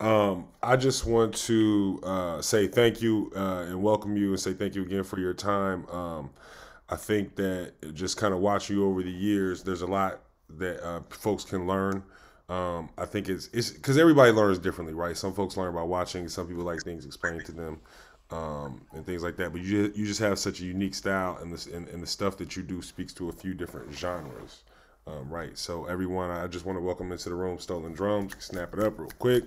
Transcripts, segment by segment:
I just want to say thank you and welcome you and say thank you again for your time. I think that just kind of watching you over the years, there's a lot that folks can learn. I think it's because everybody learns differently, right? Some folks learn by watching. Some people like things explained to them and things like that. But you just have such a unique style, and and the stuff that you do speaks to a few different genres. Right. So everyone, I just want to welcome into the room, Stolen Drums. Snap it up real quick.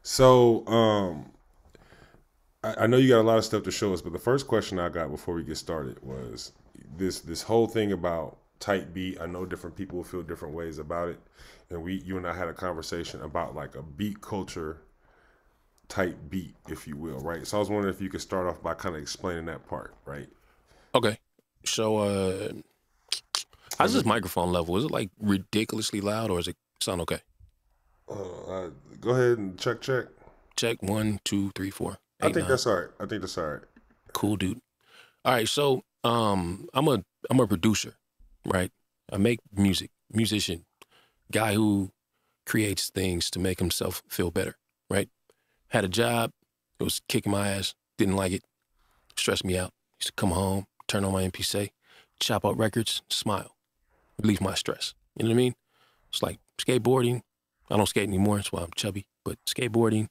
So, I know you got a lot of stuff to show us, but the first question I got before we get started was this whole thing about type beat. I know different people will feel different ways about it, and you and I had a conversation about like a beat culture type beat, if you will, right? So I was wondering if you could start off by kind of explaining that part, right? Okay. So, how's And this then, microphone level? Is it like ridiculously loud or is it sound okay? go ahead and check. Check 1, 2, 3, 4, I 8, think 9. that's all right. I think that's all right. Cool, dude. All right. So, I'm a producer, right? I make music, musician, guy who creates things to make himself feel better, right? Had a job. It was kicking my ass. Didn't like it. Stressed me out. Used to come home, turn on my MPC, chop out records, smile, relieve my stress. You know what I mean? It's like skateboarding. I don't skate anymore. That's why I'm chubby. But skateboarding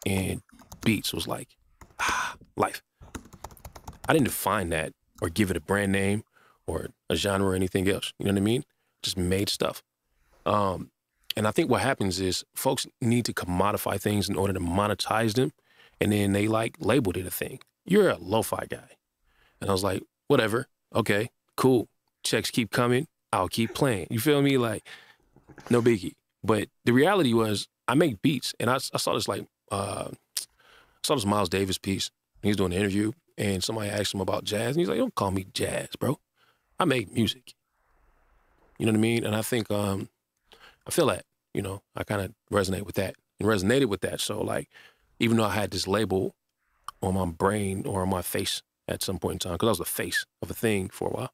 and beats was like life. I didn't define that or give it a brand name or a genre or anything else. You know what I mean? Just made stuff. Um, and I think what happens is folks need to commodify things in order to monetize them. And then they like labeled it a thing. You're a lo-fi guy. And I was like, whatever. Okay, cool. Checks keep coming. I'll keep playing. You feel me? Like, no biggie. But the reality was I make beats. And I saw this like, I saw this Miles Davis piece. He was doing an interview and somebody asked him about jazz. And he's like, don't call me jazz, bro. I make music. You know what I mean? And I think, I feel that, I kind of resonate with that and resonated with that. So like, even though I had this label on my brain or on my face at some point in time, because I was the face of a thing for a while,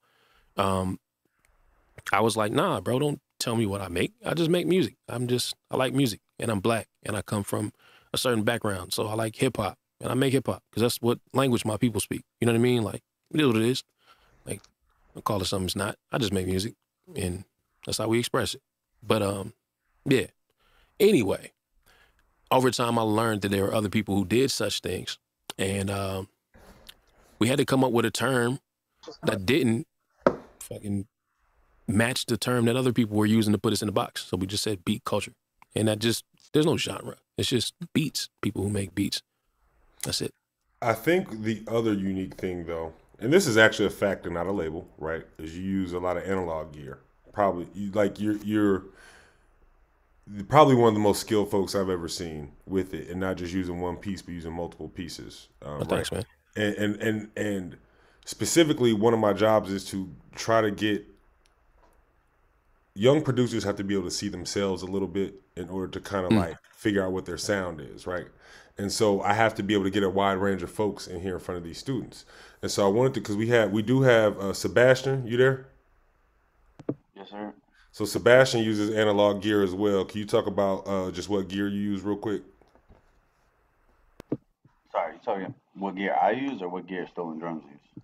um, I was like, nah, bro, don't tell me what I make. I just make music. I like music and I'm black and I come from a certain background. So I like hip hop and I make hip hop because that's what language my people speak. You know what I mean? Like, it is what it is. Like, I'll call it something it's not. I just make music and that's how we express it. But, yeah. Anyway, over time, I learned that there were other people who did such things. And we had to come up with a term that didn't fucking match the term that other people were using to put us in the box. So we just said beat culture. And there's no genre. It's just beats, people who make beats. That's it. I think the other unique thing, though, and this is actually a fact and not a label, right? Is you use a lot of analog gear. Probably like you're probably one of the most skilled folks I've ever seen with it, and not just using one piece, but using multiple pieces, Well, right? thanks, man. And specifically, one of my jobs is to try to get young producers have to be able to see themselves a little bit in order to kind of Mm, like figure out what their sound is, right? And so I have to be able to get a wide range of folks in here in front of these students. And so I wanted to, because we do have Sebastian. You there? Yes, sir. So Sebastian uses analog gear as well. Can you talk about just what gear you use real quick? Sorry, you talking what gear I use or what gear Stolen Drums use?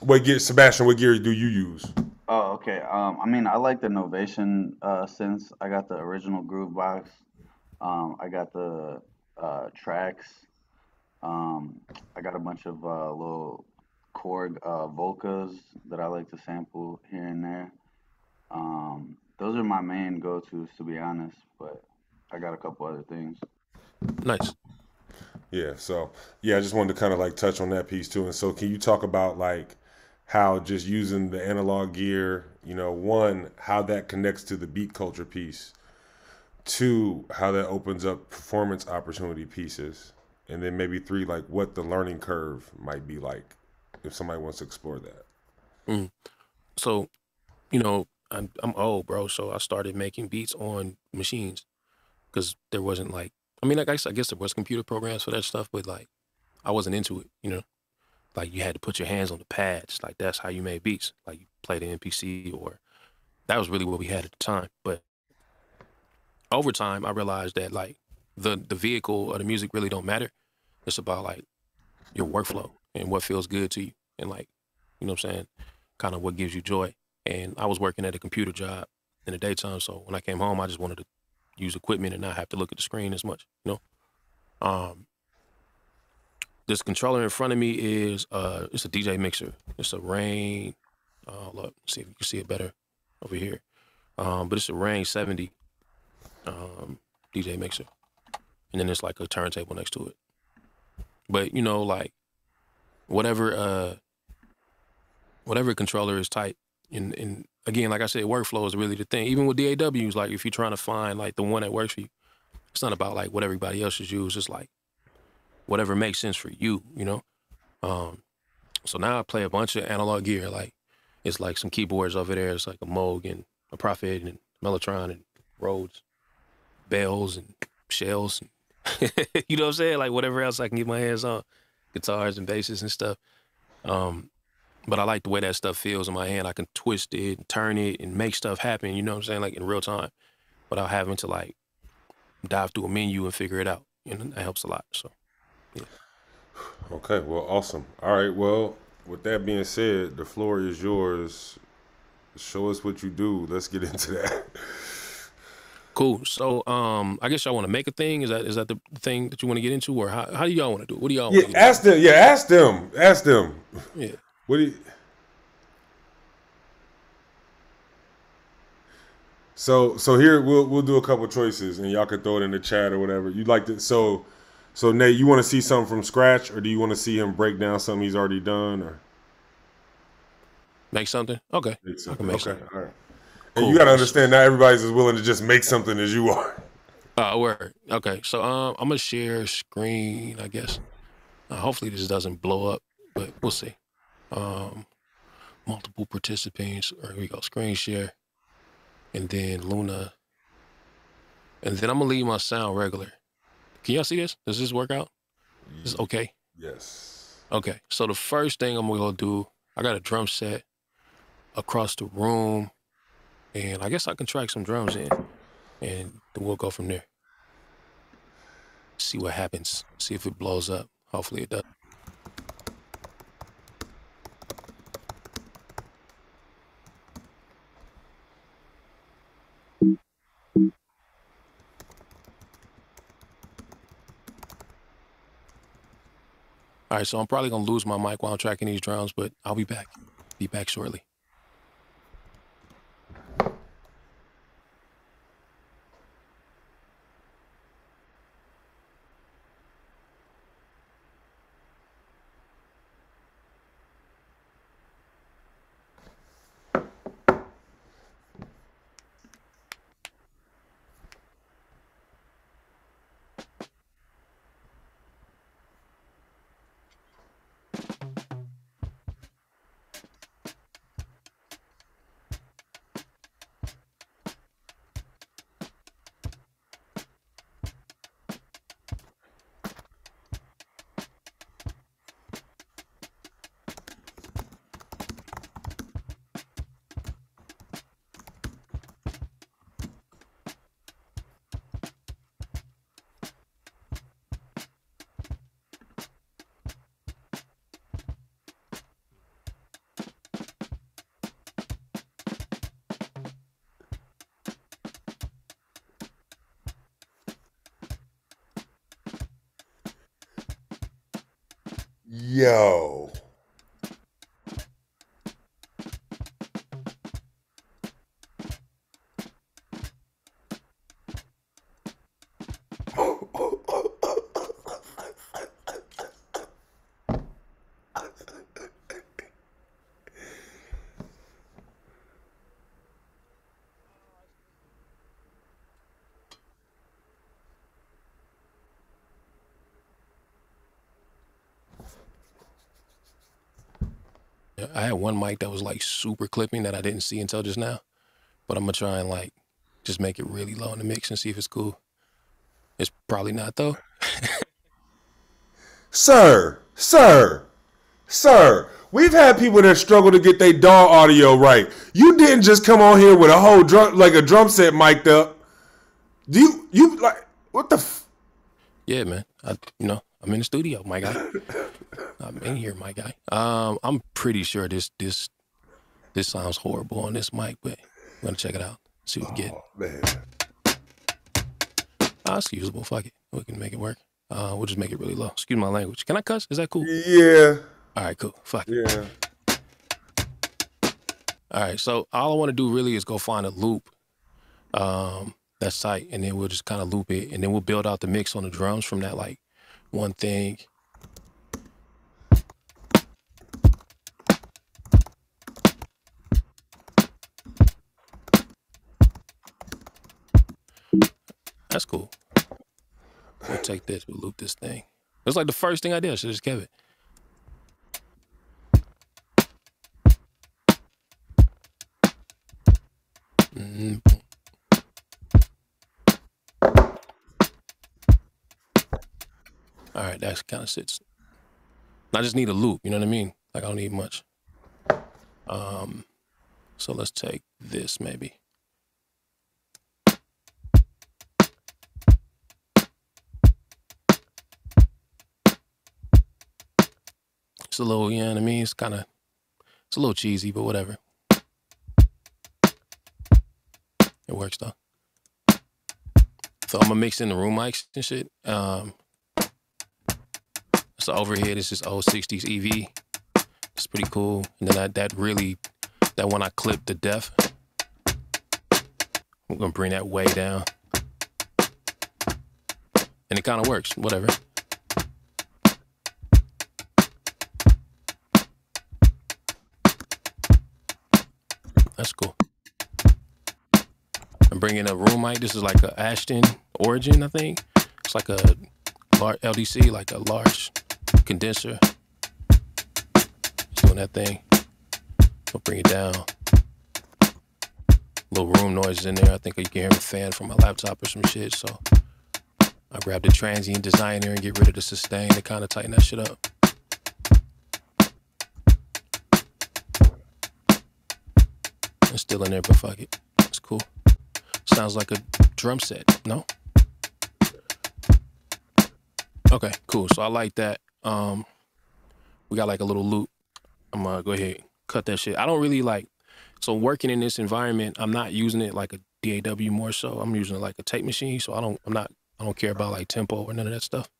What gear, Sebastian? What gear do you use? Oh, okay. I mean, I like the Novation synths. I got the original Groove Box. I got the tracks. I got a bunch of little Korg Volcas that I like to sample here and there. Those are my main go-tos, to be honest. But I got a couple other things. nice. Yeah. So yeah, I just wanted to kind of like touch on that piece too. And so can you talk about like how just using the analog gear, one, how that connects to the beat culture piece, two, how that opens up performance opportunity pieces, and then maybe three, like what the learning curve might be like if somebody wants to explore that. Mm. So, I'm old, bro. So I started making beats on machines because there wasn't like, I mean, I guess there was computer programs for that stuff, but like, I wasn't into it. Like you had to put your hands on the pads. Like that's how you made beats. Like you played an MPC or that was really what we had at the time. But over time, I realized that like the vehicle or the music really don't matter. It's about like your workflow and what feels good to you, and like, you know what I'm saying, kind of what gives you joy. And I was working at a computer job in the daytime, so when I came home, I just wanted to use equipment and not have to look at the screen as much, you know. This controller in front of me is it's a DJ mixer. It's a Rain. Look, see if you can see it better over here. But it's a Rain 70 DJ mixer, and then there's like a turntable next to it. But you know, like whatever controller is tight, and again, like I said, workflow is really the thing. Even with DAWs, like if you're trying to find like the one that works for you, it's not about like what everybody else is used. It's like whatever makes sense for you, you know? So now I play a bunch of analog gear. Like it's like some keyboards over there. It's like a Moog and a Prophet and Mellotron and Rhodes, bells and shells. And you know what I'm saying? Like whatever else I can get my hands on, guitars and basses and stuff. But I like the way that stuff feels in my hand. I can twist it and turn it and make stuff happen, you know what I'm saying? Like in real time, without having to like dive through a menu and figure it out. You know, that helps a lot, so. Yeah. Okay, well, awesome. All right, well, with that being said, the floor is yours. Show us what you do. Let's get into that. Cool. So, I guess y'all want to make a thing. Is that the thing that you want to get into, or how do y'all want to do it? What do y'all want to ask them. Yeah, ask them. Yeah. What do you? So here we'll do a couple choices, and y'all can throw it in the chat or whatever you'd like to. So Nate, you want to see something from scratch, or do you want to see him break down something he's already done, or make something? Okay, I can make something. All right. Cool. And you got to understand, not everybody's as willing to just make something as you are. Word. Okay, so I'm gonna share screen, I guess. Hopefully this doesn't blow up, but we'll see. Multiple participants. Here we go. Screen share, and then Luna, and then I'm gonna leave my sound regular. Can y'all see this? Does this work out? Is okay? Yes. Okay. So the first thing I'm gonna do, I got a drum set across the room, and I guess I can track some drums in, and then we'll go from there. See what happens. See if it blows up. Hopefully it does. All right, so I'm probably gonna lose my mic while I'm tracking these drums, but I'll be back. Be back shortly. Yo. I had one mic that was like super clipping that I didn't see until just now, but I'm gonna try and like just make it really low in the mix and see if it's cool. It's probably not though. Sir, we've had people that struggle to get their DAW audio right. You didn't just come on here with a whole drum, like a drum set mic'd up. Do you like what the? Yeah, man. I'm in the studio, my guy. I'm in here, my guy. I'm pretty sure this sounds horrible on this mic, but I'm gonna check it out. See what we get. Oh man. It's usable. Fuck it. We can make it work. We'll just make it really low. Excuse my language. Can I cuss? Is that cool? Yeah. All right, cool. Fuck it. Yeah. All right, so all I want to do really is go find a loop that's tight, and then we'll just kind of loop it, and then we'll build out the mix on the drums from that, like, one thing. That's cool. We'll take this, we'll loop this thing. It's like the first thing I did. I should just kept it. All right, that kind of sits. I just need a loop, you know what I mean? Like, I don't need much. So let's take this maybe. It's a little, you know what I mean? It's a little cheesy, but whatever. It works though. So I'm gonna mix in the room mics and shit. So overhead is this old 60s EV. It's pretty cool. And then that when I clip the depth, I'm gonna bring that way down. And it kind of works, whatever. That's cool. I'm bringing a room mic. This is like a Ashton Origin, I think. It's like a large LDC, like a large condenser. It's doing that thing. I'll bring it down. Little room noises in there. I think you can hear a fan from my laptop or some shit. So I grab the transient designer and get rid of the sustain to kind of tighten that shit up. It's still in there, but fuck it. It's cool. Sounds like a drum set, no? Okay, cool. So I like that. We got like a little loop. I'm gonna go ahead and cut that shit. I don't really like, so working in this environment, I'm not using it like a DAW more so. I'm using it like a tape machine. So I don't care about like tempo or none of that stuff.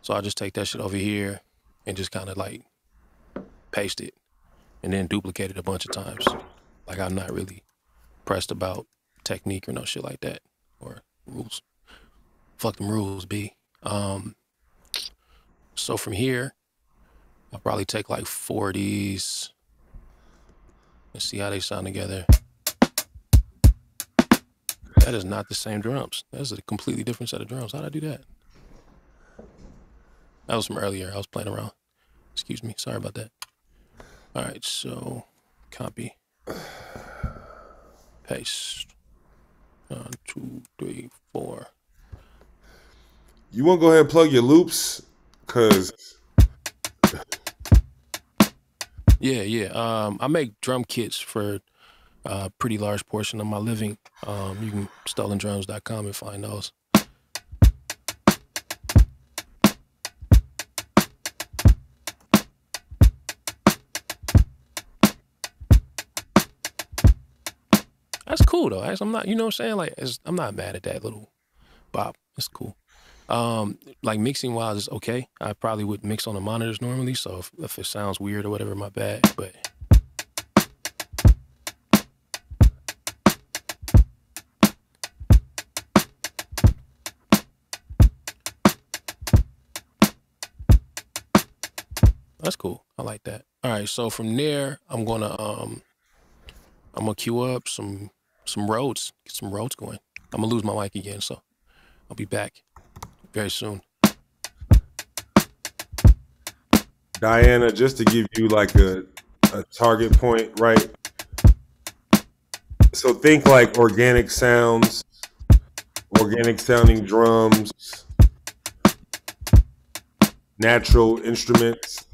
So I'll just take that shit over here and just kind of like paste it and then duplicate it a bunch of times. Like, I'm not really pressed about technique or no shit like that or rules. Fuck them rules, B. So from here, I'll probably take like 4 of these and see how they sound together. That is not the same drums. That's a completely different set of drums. How'd I do that? That was from earlier. I was playing around. Excuse me. Sorry about that. All right, so copy. Paste. 1, 2, 3, 4. You want to go ahead and plug your loops? Cause yeah. I make drum kits for a pretty large portion of my living. You can STLNDRMS.com and find those. That's cool though. I'm not, you know what I'm saying? Like, I'm not mad at that little bop. It's cool. Like mixing wise is okay. I probably would mix on the monitors normally, so if it sounds weird or whatever, my bad. But that's cool. I like that. All right, so from there, I'm gonna queue up some Rhodes, get some Rhodes going. I'm gonna lose my mic again, so I'll be back very soon. Diana, just to give you like a target point, right? So think like organic sounds, organic sounding drums, natural instruments.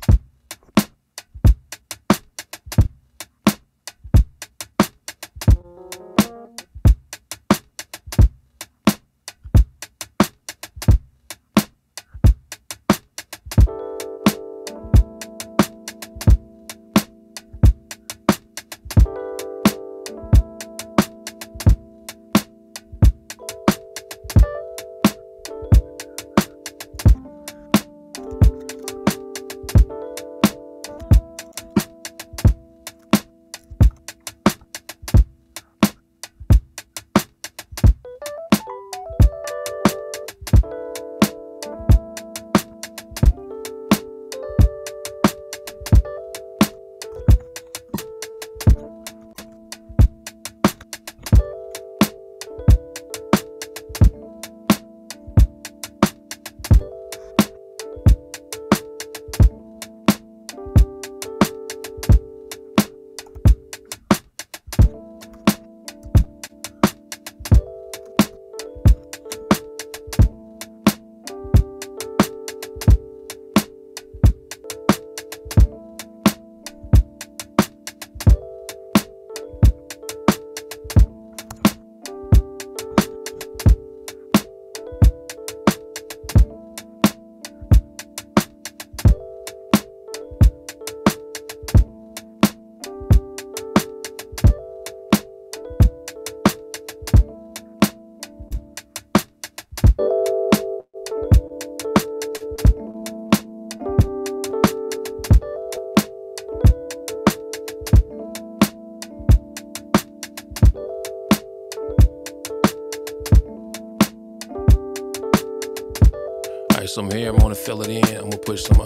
right, so here I'm gonna fill it in. I'm gonna put some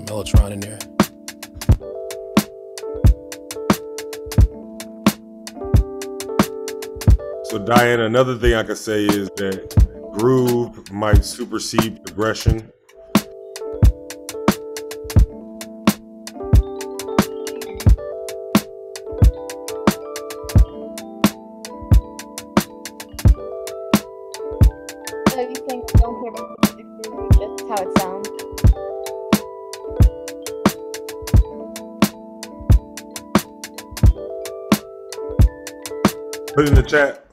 Mellotron in there. So Diana, another thing I could say is that groove might supersede progression. So you think don't hear about the music theory, just how it sounds? Put it in the chat.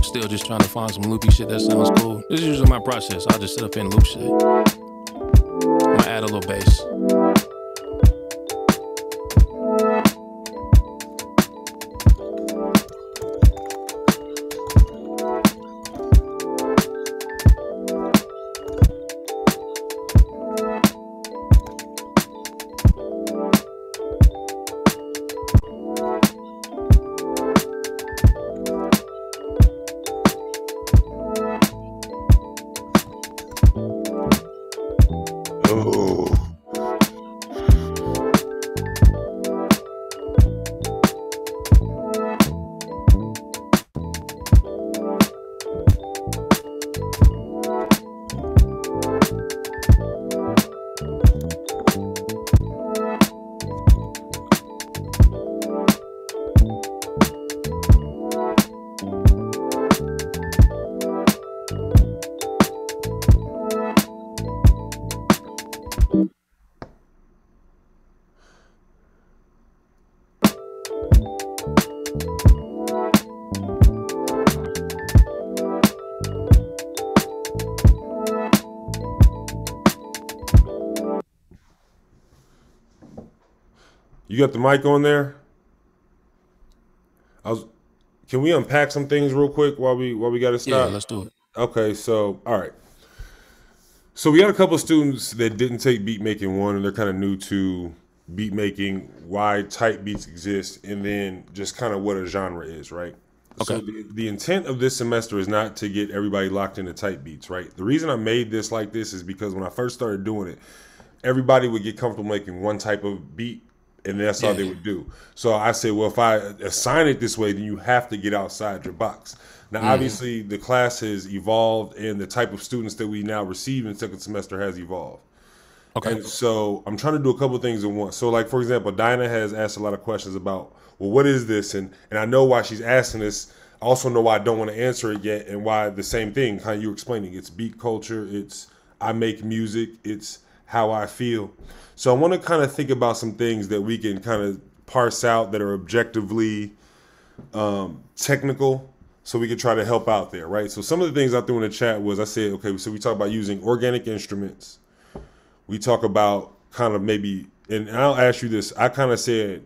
Still just trying to find some loopy shit that sounds cool. This is usually my process. I'll just sit up and loop shit. I'm gonna add a little bass. You got the mic on there? Can we unpack some things real quick while we got to stop? Yeah, let's do it. Okay, so all right. So we had a couple of students that didn't take Beatmaking 1, and they're kind of new to beat making, why type beats exist, and then just kind of what a genre is, right? Okay. So the intent of this semester is not to get everybody locked into type beats, right? The reason I made this like this is because when I first started doing it, everybody would get comfortable making one type of beat, and that's all they would do. So I said, well, if I assign it this way, then you have to get outside your box. Now, obviously, the class has evolved, and the type of students that we now receive in second semester has evolved. Okay. And so I'm trying to do a couple of things at once. So, like, for example, Dinah has asked a lot of questions about, well, what is this? And I know why she's asking this. I also know why I don't want to answer it yet, and why the same thing, kind of you explaining. It's beat culture. It's I make music. It's how I feel. So I want to kind of think about some things that we can kind of parse out that are objectively technical, so we can try to help out there, right? So some of the things I threw in the chat was, I said, okay, so we talk about using organic instruments. We talk about kind of maybe, and I'll ask you this, I kind of said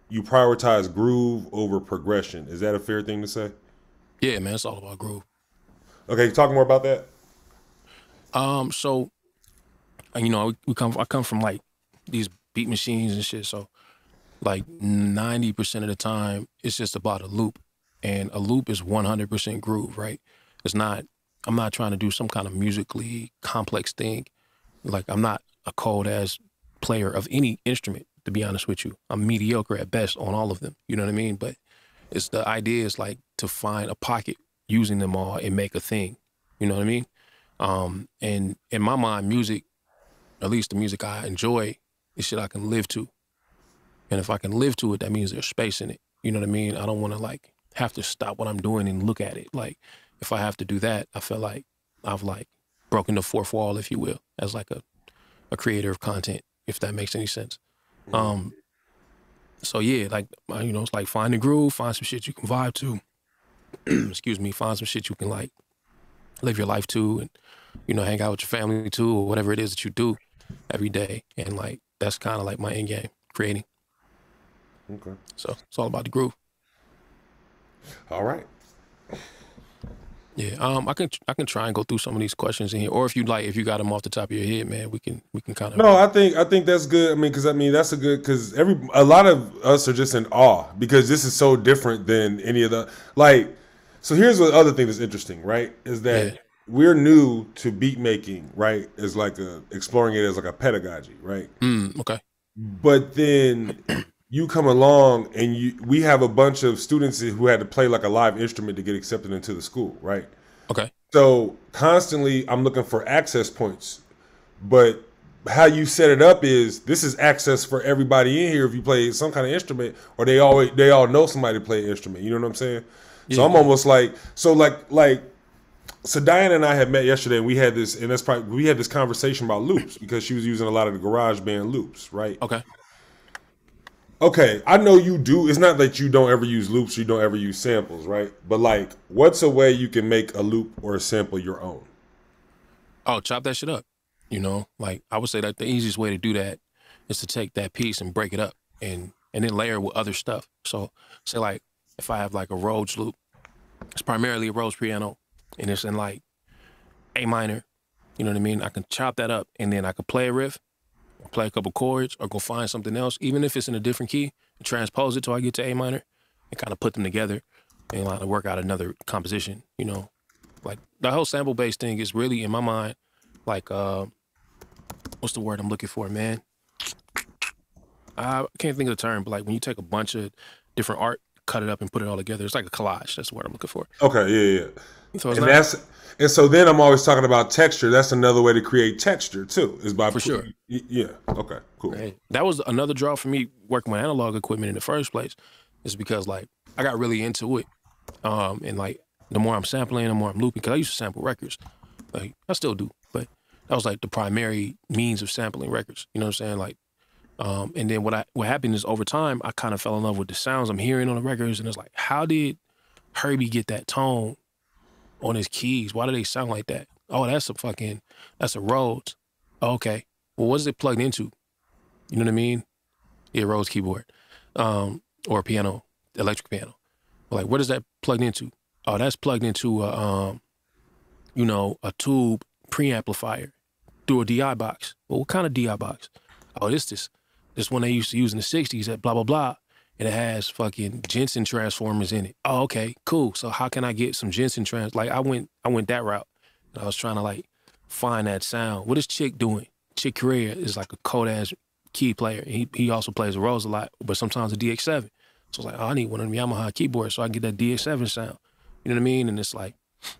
you prioritize groove over progression. Is that a fair thing to say? Yeah, man, it's all about groove. Okay, talk more about that. So, you know, I come from like these beat machines and shit. So, like 90% of the time, it's just about a loop, and a loop is 100% groove, right? It's not. I'm not trying to do some kind of musically complex thing. Like, I'm not a cold ass player of any instrument, to be honest with you. I'm mediocre at best on all of them. You know what I mean? But it's the idea is like to find a pocket using them all and make a thing. You know what I mean? And in my mind, music, at least the music I enjoy, is shit I can live to. And if I can live to it, that means there's space in it. You know what I mean? I don't want to like have to stop what I'm doing and look at it. Like, if I have to do that, I feel like I've like broken the fourth wall, if you will, as like a creator of content, if that makes any sense. So yeah, like, you know, it's like find the groove, find some shit you can vibe to. Excuse me, find some shit you can like live your life to, and, you know, hang out with your family too, or whatever it is that you do every day. And like, that's kind of like my end game, creating. Okay. So it's all about the groove. All right. Yeah. I can try and go through some of these questions in here, or if you like, if you got them off the top of your head, man, we can kind of. No, I think that's good. I mean, that's because a lot of us are just in awe because this is so different than any of the like. So here's the other thing that's interesting, right? Is that we're new to beat making, right? Is like exploring it as like a pedagogy, right? Okay. But then you come along and we have a bunch of students who had to play like a live instrument to get accepted into the school, right? Okay. So constantly I'm looking for access points, but how you set it up is this is access for everybody in here if you play some kind of instrument, or they all know somebody play an instrument. You know what I'm saying? Yeah. So I'm almost like so Diana and I had met yesterday, and we had this conversation about loops because she was using a lot of the GarageBand loops, right? Okay, I know you do. It's not that you don't ever use loops, you don't ever use samples, right? But like, what's a way you can make a loop or a sample your own? Oh, chop that shit up. You know, like I would say that the easiest way to do that is to take that piece and break it up and then layer with other stuff. So say like if I have like a Rhodes loop, it's primarily a Rhodes piano and it's in like A minor, you know what I mean? I can chop that up and then I could play a riff, play a couple chords, or go find something else, even if it's in a different key, and transpose it till I get to A minor and kind of put them together and like work out another composition, you know? Like the whole sample-based thing is really, in my mind, like, what's the word I'm looking for, man? I can't think of the term, but like when you take a bunch of different art, cut it up and put it all together, it's like a collage. That's the word I'm looking for. Okay, yeah. So and so then I'm always talking about texture. That's another way to create texture too, is by sure. Yeah. Okay. Cool. Right. That was another draw for me working with analog equipment in the first place, is because like I got really into it, and like the more I'm sampling, the more I'm looping. Because I used to sample records, like I still do, but that was like the primary means of sampling records. You know what I'm saying? Like And then what happened is over time, I kind of fell in love with the sounds I'm hearing on the records. And it's like, how did Herbie get that tone on his keys? Why do they sound like that? Oh, that's a Rhodes. Oh, okay. Well, what is it plugged into? You know what I mean? Yeah, Rhodes keyboard. Or piano, electric piano. Like, what is that plugged into? Oh, that's plugged into a tube preamplifier through a DI box. Well, what kind of DI box? Oh, this one they used to use in the 60s at blah, blah, blah. And it has fucking Jensen transformers in it. Oh, okay, cool. So how can I get some Jensen like I went that route. And I was trying to like find that sound. What is Chick doing? Chick Corea is like a cold ass key player. He also plays the Rhodes a lot, but sometimes a DX7. So I was like, oh, I need one of them Yamaha keyboards so I can get that DX7 sound. You know what I mean? And it's like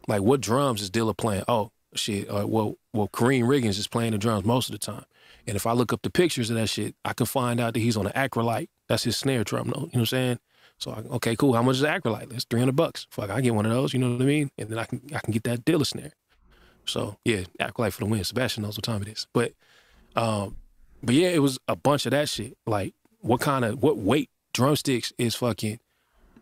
what drums is Dilla playing? Oh, shit. Well, Kareem Riggins is playing the drums most of the time. And if I look up the pictures of that shit, I can find out that he's on an Acrolite. That's his snare drum, you know what I'm saying? So, okay, cool. How much is an Acrolite? That's $300. Fuck, I get one of those, you know what I mean? And then I can get that Dilla snare. So, yeah, Acrolite for the win. Sebastian knows what time it is. But yeah, it was a bunch of that shit. Like, what weight drumsticks is fucking,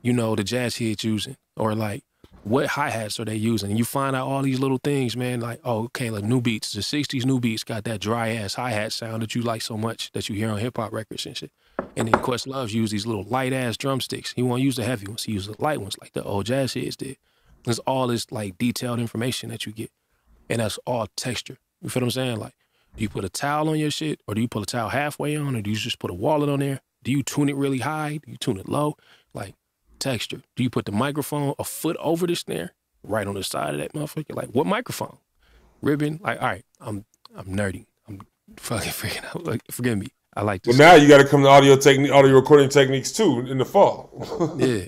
the jazz heads using? Or like, what hi-hats are they using? And you find out all these little things, man, like, oh, okay, like new beats. The 60s new beats got that dry-ass hi-hat sound that you like so much that you hear on hip-hop records and shit. And then Questlove's use these little light-ass drumsticks. He won't use the heavy ones. He uses the light ones like the old jazz heads did. There's all this, like, detailed information that you get. And that's all texture. You feel what I'm saying? Like, do you put a towel on your shit? Or do you put a towel halfway on? Or do you just put a wallet on there? Do you tune it really high? Do you tune it low? Like, texture. Do you put the microphone a foot over the snare, right on the side of that motherfucker? Like, what microphone? Ribbon? Like, all right, I'm nerdy. I'm fucking freaking out. Like, forgive me. I like this. Well, now you got to come to audio recording techniques too in the fall. Yeah.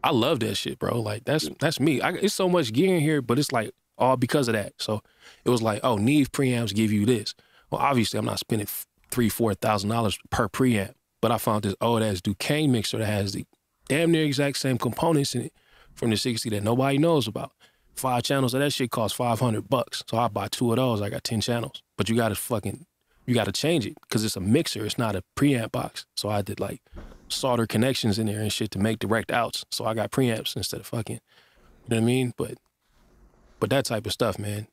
I love that shit, bro. Like, that's me. It's so much gear in here, but it's like all because of that. So it was like, oh, Neve preamps give you this. Well, obviously, I'm not spending $3,000-$4,000 per preamp, but I found this old ass Duquesne mixer that has the damn near exact same components in it from the 60 that nobody knows about. 5 channels of that shit costs $500. So I buy 2 of those. I got 10 channels. But you gotta change it because it's a mixer. It's not a preamp box. So I did like solder connections in there and shit to make direct outs. So I got preamps instead of fucking, you know what I mean? But that type of stuff, man.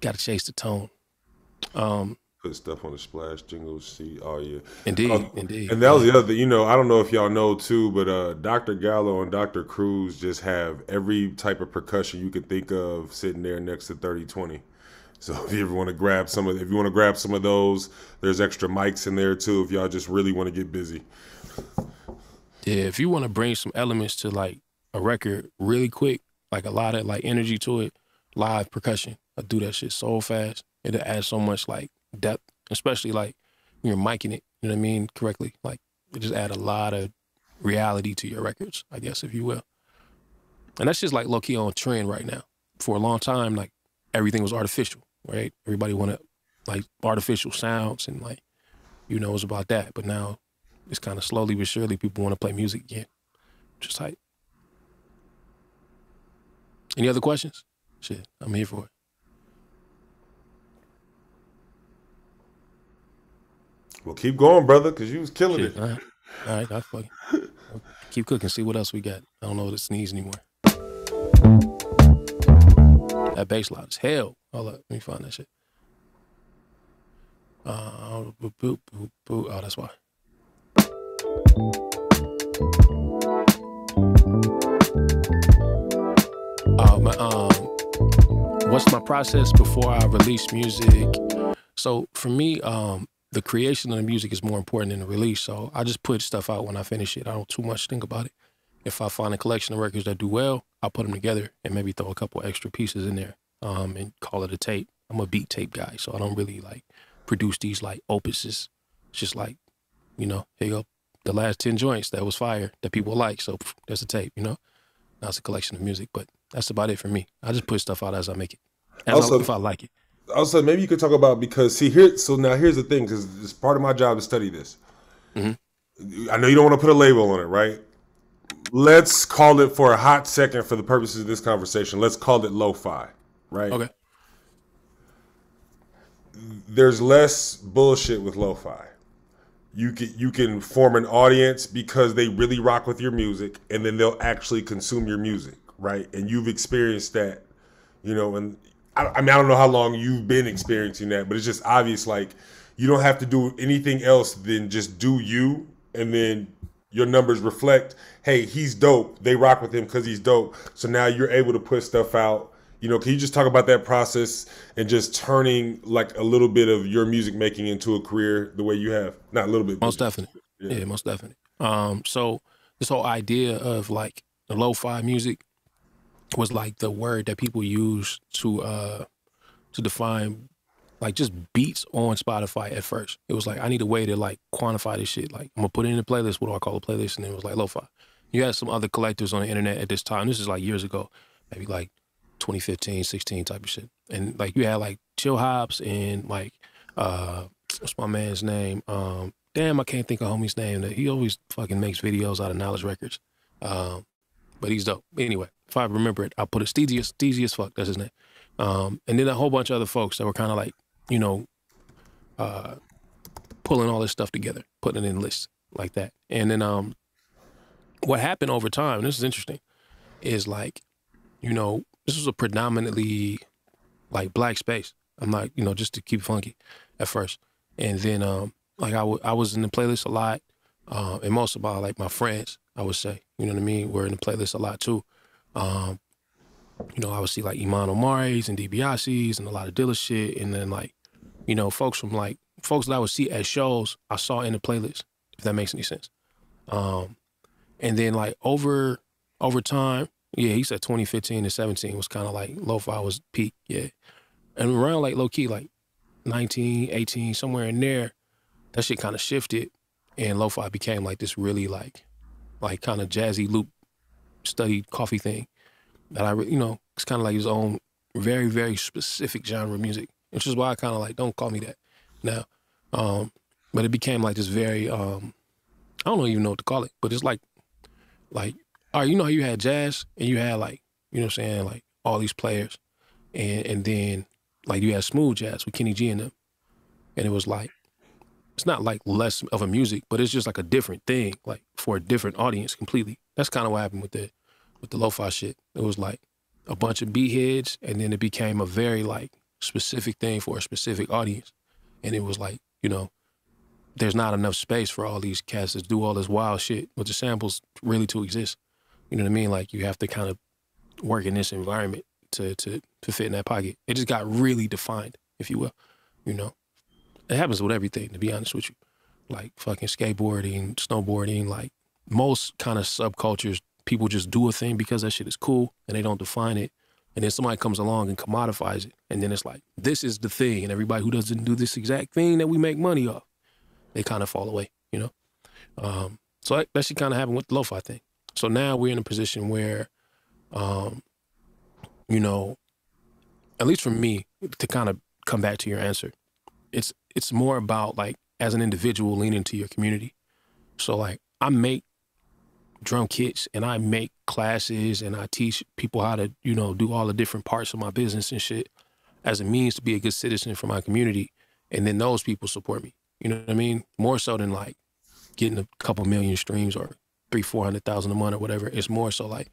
Gotta chase the tone. Put stuff on the splash jingles. See, oh yeah, indeed. And that was the other. I don't know if y'all know too, but Dr. Gallo and Dr. Cruz just have every type of percussion you could think of sitting there next to 3020. So if you ever want to grab some of those, there's extra mics in there too. If y'all just really want to get busy. Yeah, if you want to bring some elements to like a record really quick, like a lot of like energy to it, live percussion, I do that shit so fast. It adds so much like depth, especially like when you're micing it, you know what I mean, correctly. Like it just add a lot of reality to your records, I guess, if you will. And that's just like low key on trend right now. For a long time, like everything was artificial, right? Everybody wanted like artificial sounds and like, it was about that. But now it's kind of slowly but surely people want to play music again. Just like. Any other questions? Shit, I'm here for it. Well, keep going, brother, because you was killing it. All right, I'll fucking keep cooking, see what else we got. I don't know what to sneeze anymore. That bass line is hell. Hold up, let me find that shit. Oh, that's why. What's my process before I release music? So for me, the creation of the music is more important than the release. So I just put stuff out when I finish it. I don't too much think about it. If I find a collection of records that do well, I'll put them together and maybe throw a couple extra pieces in there and call it a tape. I'm a beat tape guy, so I don't really like produce these like opuses. It's just like, here you go. The last 10 joints that was fire that people like. So there's a tape, Now it's a collection of music, but that's about it for me. I just put stuff out as I make it. If I like it. Also, maybe you could talk about, because now here's the thing, because it's part of my job to study this. Mm-hmm. I know you don't want to put a label on it, right? Let's call it, for a hot second, for the purposes of this conversation, let's call it lo-fi, right? Okay. there's less bullshit with lo-fi. You can form an audience because they really rock with your music, and then they'll actually consume your music, right? And you've experienced that, and I mean, I don't know how long you've been experiencing that, but it's just obvious, like, you don't have to do anything else than just do you, and then your numbers reflect, hey, he's dope. They rock with him because he's dope. So now you're able to put stuff out. Can you just talk about that process and just turning like a little bit of your music making into a career the way you have? Not a little bit. Most definitely. Yeah, most definitely. So this whole idea of like the lo-fi music was like the word that people use to define like just beats on Spotify at first. It was like, I need a way to like quantify this shit. Like, I'm gonna put it in a playlist. What do I call a playlist? And then it was like lo-fi. You had some other collectors on the internet at this time. This is like years ago, maybe like 2015, 16 type of shit. And like you had like Chill Hops and like, what's my man's name? Damn, I can't think of homie's name. He always fucking makes videos out of Knowledge Records. But he's dope. Anyway, if I remember it, I'll put it. Steezy as fuck, that's his name. And then a whole bunch of other folks that were kind of like, pulling all this stuff together, putting it in lists like that. And then what happened over time, and this is interesting, is like, this was a predominantly like black space. I'm not, just to keep funky at first. And then like I was in the playlist a lot, and most of my friends, I would say, you know what I mean, were in the playlist a lot too. I would see like Iman Omari's and DiBiase's and a lot of Dilla shit. And then like, folks that I would see at shows, I saw in the playlist, if that makes any sense. And then like over time, yeah, he said 2015 and 17 was kind of like lo-fi was peak, yeah. And around like low key, like 19, 18, somewhere in there, that shit kind of shifted and lo-fi became like this really like kind of jazzy loop studied coffee thing that it's kind of like his own very, very specific genre of music, which is why I kind of like, don't call me that now. But it became like this very, I don't even know what to call it, but it's like, all right, how you had jazz and you had like, you know what I'm saying, like all these players and then like you had smooth jazz with Kenny G and them. And it was like, it's not like less of a music, but it's just like a different thing, like for a different audience completely. That's kind of what happened with the lo-fi shit. It was like a bunch of beat heads, and then it became a very like specific thing for a specific audience. And it was like, there's not enough space for all these cats to do all this wild shit with the samples really to exist. You know what I mean? Like you have to kind of work in this environment to fit in that pocket. It just got really defined, if you will, It happens with everything, to be honest with you. Like fucking skateboarding, snowboarding, like most kind of subcultures, people just do a thing because that shit is cool and they don't define it. And then somebody comes along and commodifies it. And then it's like, this is the thing. And everybody who doesn't do this exact thing that we make money off, they kind of fall away, So that shit kind of happened with the lo-fi thing. So now we're in a position where, at least for me, to kind of come back to your answer, it's more about like as an individual leaning to your community. So like I make drum kits and I make classes and I teach people how to, do all the different parts of my business and shit as a means to be a good citizen for my community. And then those people support me. You know what I mean? More so than like getting a couple million streams or 300,000-400,000 a month or whatever. It's more so like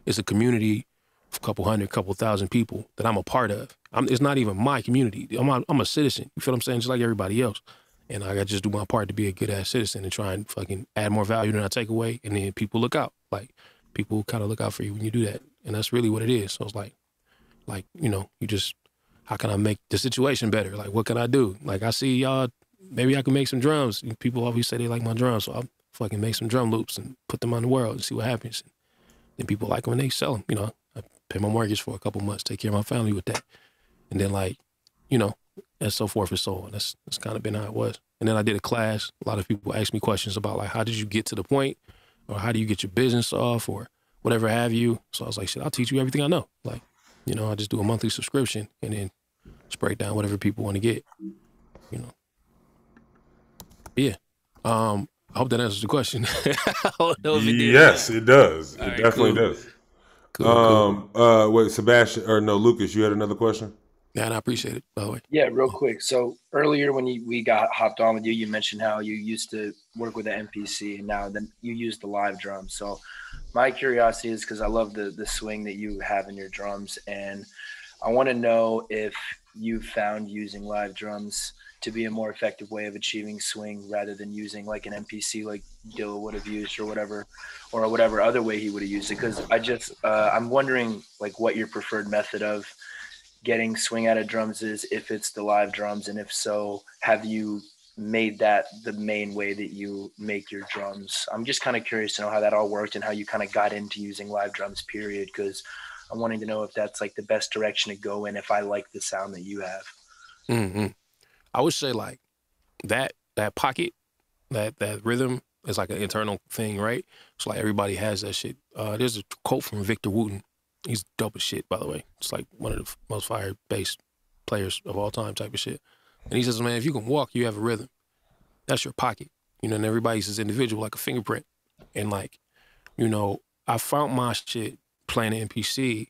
it's a community of a couple hundred, couple thousand people that I'm a part of. It's not even my community. I'm a citizen. You feel what I'm saying? Just like everybody else. And I got to just do my part to be a good ass citizen and try and fucking add more value than I take away. And then people look out. Like people kind of look out for you when you do that. And that's really what it is. So it's like, you just, how can I make the situation better? Like, what can I do? Like I see y'all, maybe I can make some drums. People always say they like my drums. So I'll fucking make some drum loops and put them on the world and see what happens. And then people like them and they sell them. I pay my mortgage for a couple months, take care of my family with that. And then like, and so forth and so on. That's kind of been how it was. And then I did a class. A lot of people ask me questions about like, how did you get to the point, or how do you get your business off, or whatever have you. So I was like, shit, I'll teach you everything I know. Like, I just do a monthly subscription and then just break down whatever people want to get. Yeah. I hope that answers the question. Yes, it does. It definitely does. Cool. Wait, Sebastian, or no, Lucas, you had another question? Yeah, and I appreciate it, by the way. Yeah, real quick. So earlier when we got hopped on with you, you mentioned how you used to work with an MPC and now then you use the live drum. So my curiosity is because I love the swing that you have in your drums, and I want to know if you found using live drums to be a more effective way of achieving swing rather than using like an MPC like Dill would have used or whatever other way he would have used it. Because I'm wondering like what your preferred method of getting swing out of drums is, if it's the live drums, and if so, have you made that the main way that you make your drums? I'm just kind of curious to know how that all worked and how you kind of got into using live drums, period, because I'm wanting to know if that's like the best direction to go in, if I like the sound that you have. Mm-hmm. I would say like that pocket, that rhythm is like an internal thing, right? So like everybody has that shit. There's a quote from Victor Wooten. He's dope as shit, by the way. It's like one of the most fire bass players of all time type of shit. And he says, man, if you can walk, you have a rhythm. That's your pocket. You know, and everybody's this individual, like a fingerprint. And like, you know, I found my shit playing the MPC,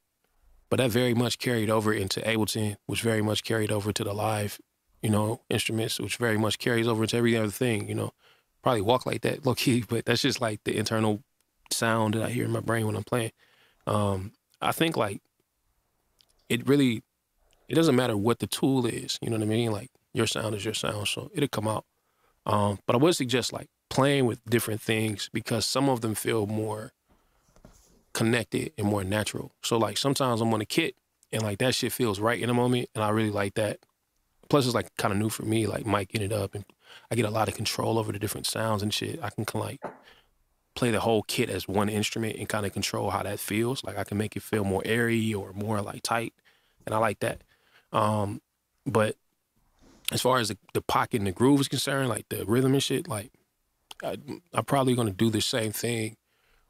but that very much carried over into Ableton, which very much carried over to the live, you know, instruments, which very much carries over into every other thing, you know. Probably walk like that, low key, but that's just like the internal sound that I hear in my brain when I'm playing. I think like it doesn't matter what the tool is, you know what I mean? Like your sound is your sound, so it'll come out. But I would suggest like playing with different things because some of them feel more connected and more natural. So like sometimes I'm on a kit and like that shit feels right in the moment, and I really like that. Plus it's like kind of new for me, like miking it up, and I get a lot of control over the different sounds and shit. I can like play the whole kit as one instrument and kind of control how that feels. Like I can make it feel more airy or more like tight, and I like that. But as far as the pocket and the groove is concerned, like the rhythm and shit, like I'm probably gonna do the same thing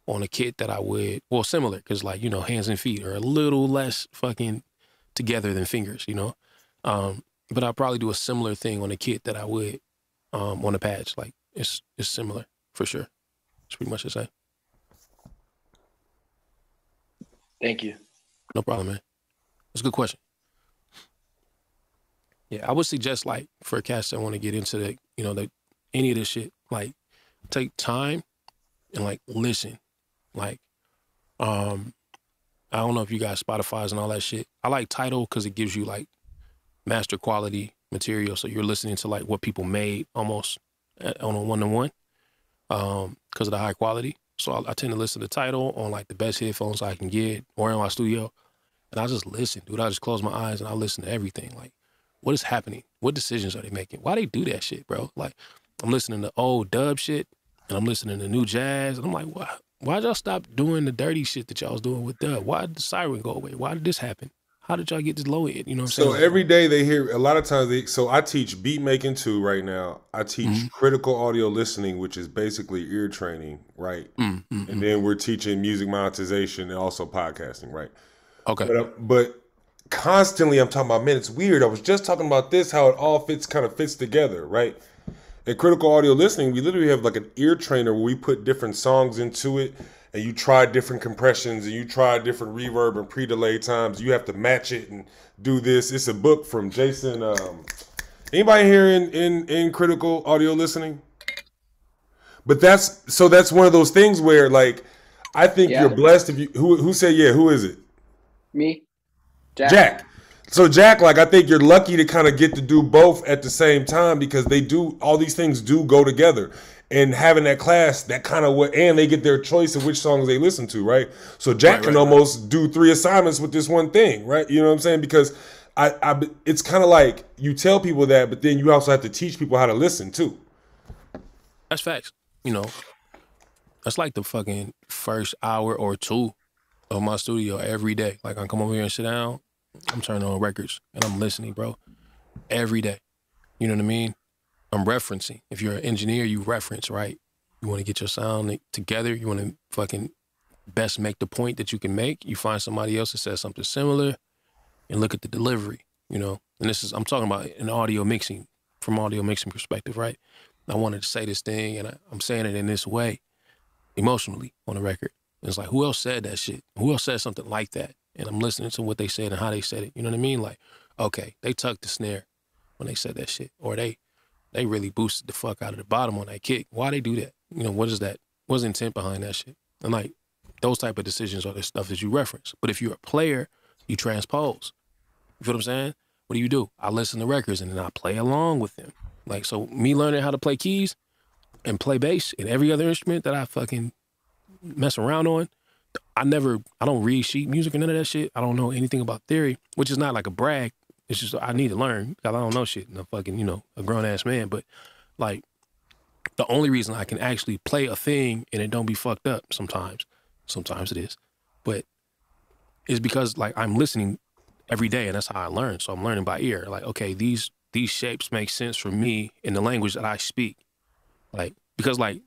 on a kit that I would, well, similar, because like, you know, hands and feet are a little less fucking together than fingers, you know? But I'll probably do a similar thing on a kit that I would on a patch. Like it's similar for sure. It's pretty much the same. Thank you. No problem, man. That's a good question. Yeah, I would suggest like for cats that want to get into the, you know, any of this shit, like take time and like listen. Like, I don't know if you guys Spotify's and all that shit. I like Tidal because it gives you like master quality material. So you're listening to like what people made almost on a one-to-one because of the high quality. So I tend to listen to Tidal on like the best headphones I can get or in my studio. And I just listen, dude. I just close my eyes and I listen to everything. Like, what is happening? What decisions are they making? Why they do that shit, bro? Like, I'm listening to old dub shit and I'm listening to new jazz. And I'm like, why'd y'all stop doing the dirty shit that y'all was doing with dub? Why did the siren go away? Why did this happen? How did y'all get this low end? You know what I'm saying? So every day they hear, a lot of times so I teach Beatmaking II right now. I teach critical audio listening, which is basically ear training, right? And then we're teaching music monetization and also podcasting, right? Okay. But constantly I'm talking about, man, it's weird. I was just talking about this, how it all kind of fits together, right? In critical audio listening, we literally have like an ear trainer where we put different songs into it, and you try different compressions and you try different reverb and pre-delay times. You have to match it and do this. It's a book from Jason. Anybody here in critical audio listening? But that's one of those things where like I think you're blessed if you who said yeah, who is it? Me. Jack. So Jack, like I think you're lucky to kind of get to do both at the same time because all these things do go together. And having that class, that kind of and they get their choice of which songs they listen to, right? So Jack can almost do 3 assignments with this one thing, right? You know what I'm saying? Because it's kind of like you tell people that, but then you also have to teach people how to listen too. That's facts. You know, that's like the fucking first hour or two of my studio every day. Like I come over here and sit down, I'm turning on records and I'm listening, bro, every day. You know what I mean? I'm referencing. If you're an engineer, you reference, right? You want to get your sound together. You want to fucking best make the point that you can make. You find somebody else that says something similar and look at the delivery, you know? And I'm talking about an audio mixing, from audio mixing perspective, right? I wanted to say this thing and I'm saying it in this way, emotionally on the record. And it's like, who else said that shit? Who else said something like that? And I'm listening to what they said and how they said it. You know what I mean? Like, okay, they tucked the snare when they said that shit, or they really boosted the fuck out of the bottom on that kick. Why they do that? You know, what is that? What's the intent behind that shit? And like those type of decisions are the stuff that you reference. But if you're a player, you transpose. You feel what I'm saying? What do? I listen to records and then I play along with them. Like, so me learning how to play keys and play bass and every other instrument that I fucking mess around on, I don't read sheet music or none of that shit. I don't know anything about theory, which is not like a brag. It's just I need to learn because I don't know shit. And I'm fucking, you know, a grown ass man. But like the only reason I can actually play a thing and it don't be fucked up sometimes it is, but it's because like I'm listening every day and that's how I learn. So I'm learning by ear. Like, okay, these shapes make sense for me in the language that I speak. Like, because like,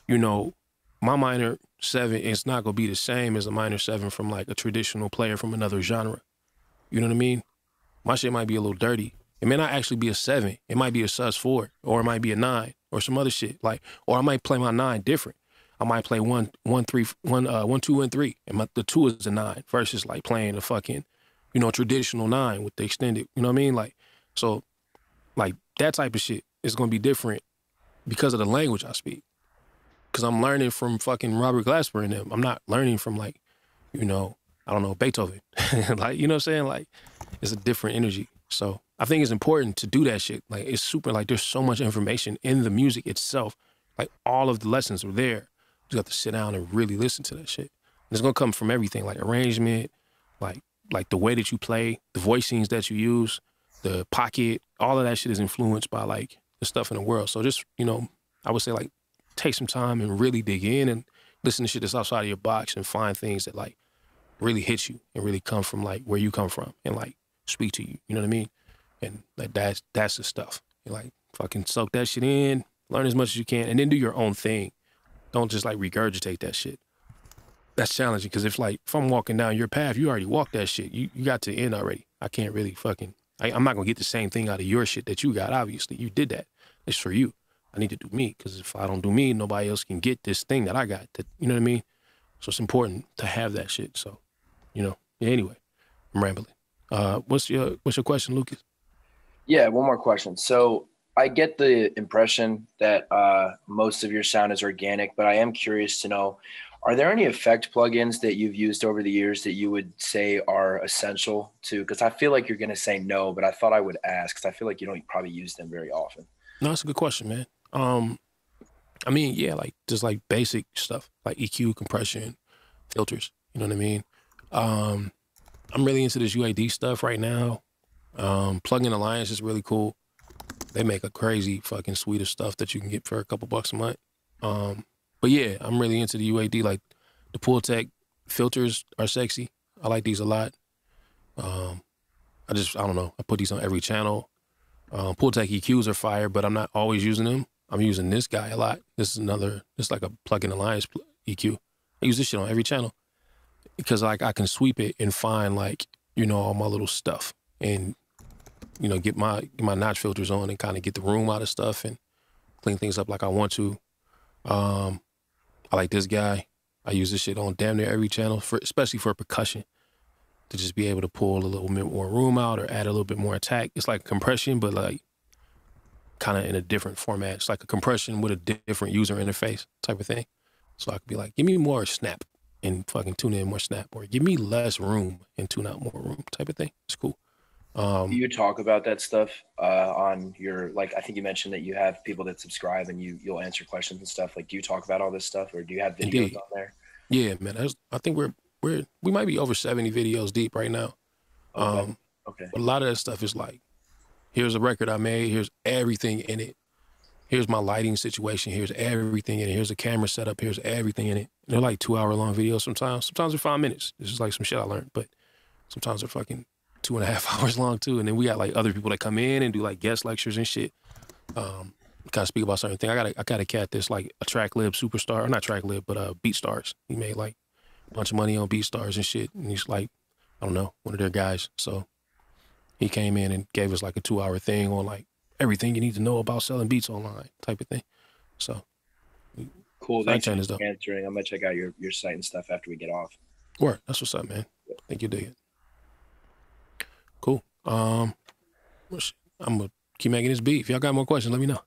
you know, my minor 7 is not gonna be the same as a minor 7 from like a traditional player from another genre. You know what I mean? My shit might be a little dirty. It may not actually be a 7. It might be a sus4, or it might be a 9, or some other shit. Like, or I might play my 9 different. I might play 1, 2, and 3, and the 2 is a 9 versus like playing a fucking, you know, traditional 9 with the extended. You know what I mean? Like, so, like that type of shit is gonna be different because of the language I speak. Because I'm learning from fucking Robert Glasper and them. I'm not learning from like, you know, I don't know, Beethoven. Like, you know what I'm saying? Like, it's a different energy. So I think it's important to do that shit. Like, it's super, like, there's so much information in the music itself. Like, all of the lessons are there. You have to sit down and really listen to that shit. And it's gonna come from everything, like arrangement, like the way that you play, the voicings that you use, the pocket, all of that shit is influenced by like the stuff in the world. So just, you know, I would say like take some time and really dig in and listen to shit that's outside of your box and find things that like really hit you and really come from like where you come from and like speak to you. You know what I mean? And like that's the stuff. You like fucking soak that shit in, learn as much as you can, and then do your own thing. Don't just like regurgitate that shit. That's challenging because if I'm walking down your path, you already walked that shit. You got to the end already. I can't really fucking, I'm not gonna get the same thing out of your shit that you got. Obviously, you did that. It's for you. I need to do me because if I don't do me, nobody else can get this thing that I got. That, you know what I mean? So it's important to have that shit. So, you know. Yeah, anyway, I'm rambling. What's your question, Lucas? Yeah, one more question. So I get the impression that most of your sound is organic, but I am curious to know, are there any effect plugins that you've used over the years that you would say are essential to? Because I feel like you're going to say no, but I thought I would ask because I feel like you don't probably use them very often. No, that's a good question, man. I mean, yeah, like just like basic stuff like EQ, compression, filters. You know what I mean? I'm really into this UAD stuff right now. Plugin Alliance is really cool. They make a crazy fucking suite of stuff that you can get for a couple bucks a month. But yeah, I'm really into the UAD. Like the Pultec filters are sexy. I like these a lot. I don't know. I put these on every channel. Pultec EQs are fire, but I'm not always using them. I'm using this guy a lot. This is like a Plugin Alliance EQ. I use this shit on every channel because like I can sweep it and find like, you know, all my little stuff and, you know, get my notch filters on and kind of get the room out of stuff and clean things up like I want to. I like this guy. I use this shit on damn near every channel, especially for percussion, to just be able to pull a little bit more room out or add a little bit more attack. It's like compression, but like kind of in a different format. It's like a compression with a different user interface type of thing. So I could be like, give me more snap and fucking tune in more snap, or give me less room and tune out more room type of thing. It's cool. Do you talk about that stuff on your, like, I think you mentioned that you have people that subscribe and you'll answer questions and stuff. Like, do you talk about all this stuff, or do you have videos Indeed. on there? Yeah, man. I think we might be over 70 videos deep right now. Okay. But a lot of that stuff is like, here's a record I made. Here's everything in it. Here's my lighting situation. Here's everything in it. Here's a camera setup. Here's everything in it. And they're like 2-hour-long videos sometimes. Sometimes they're 5 minutes. This is like some shit I learned. But sometimes they're fucking 2.5 hours long too. And then we got like other people that come in and do like guest lectures and shit. Kind of speak about certain things. I got a cat that's like a TrackLib superstar, or not TrackLib, but BeatStars. He made like a bunch of money on BeatStars and shit. And he's like, I don't know, one of their guys. So he came in and gave us like a 2-hour thing on like everything you need to know about selling beats online type of thing. So cool. Thanks for answering. I'm gonna check out your site and stuff after we get off. Word. That's what's up, man. I think you dig it. Cool. I'm gonna keep making this beat. If y'all got more questions, let me know.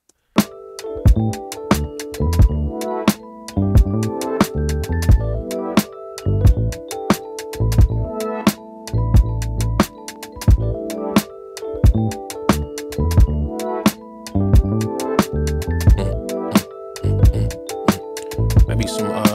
Maybe some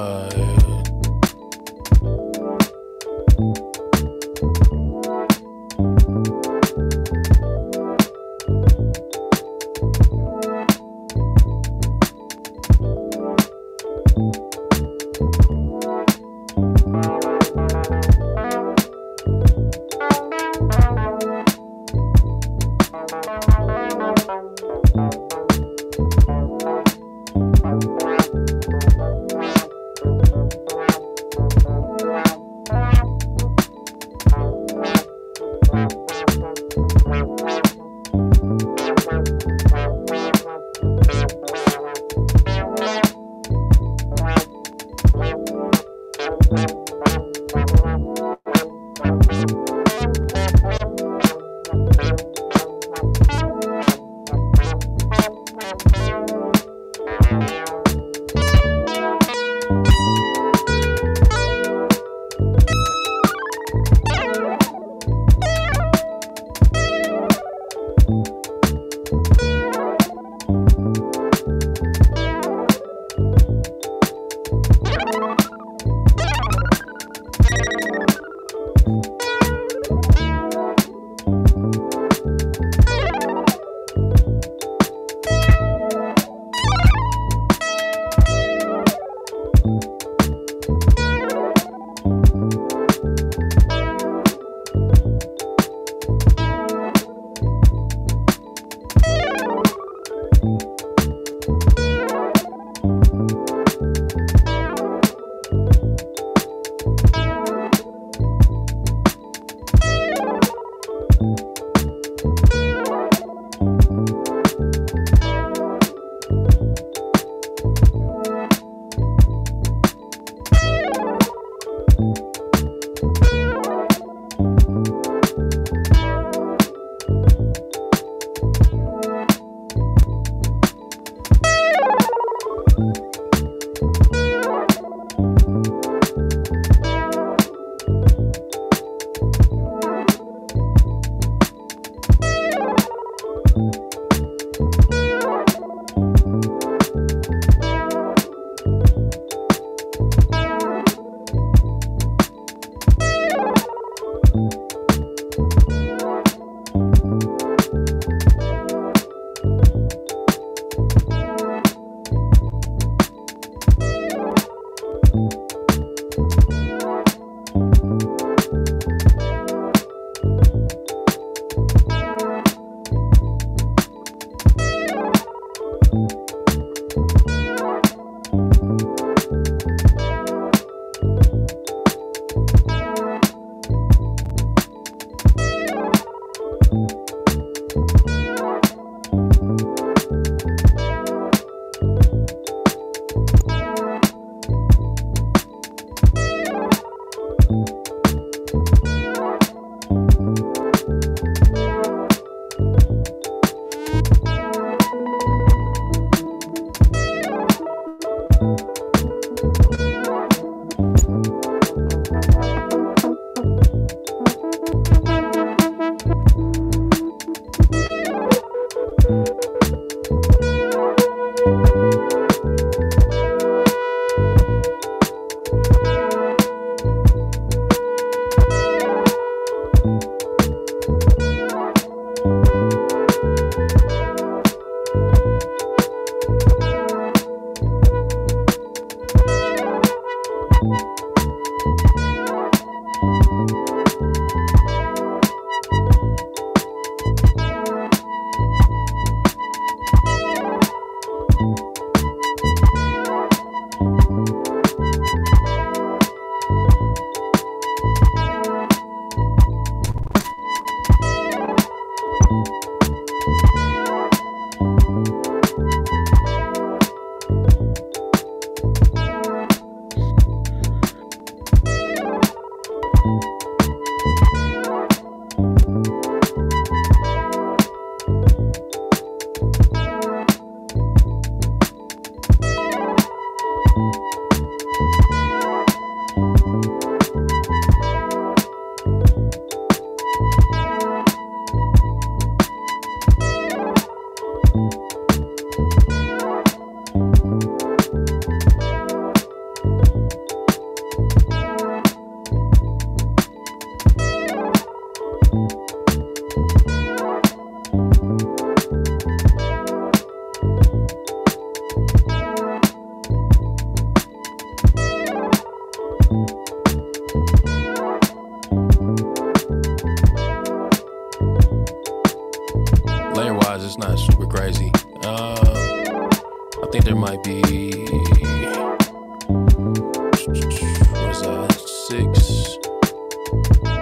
what is that?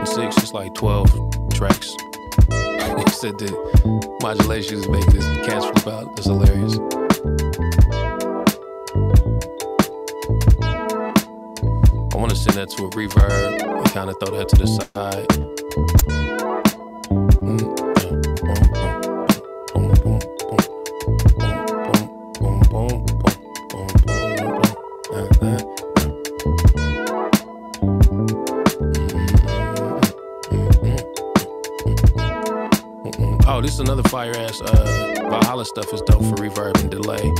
6 is like 12 tracks. He said the modulation is making this cats flip out. That's hilarious. I want to send that to a reverb and kind of throw that to the side. Oh, this is another fire ass Valhalla stuff is dope for reverb and delay.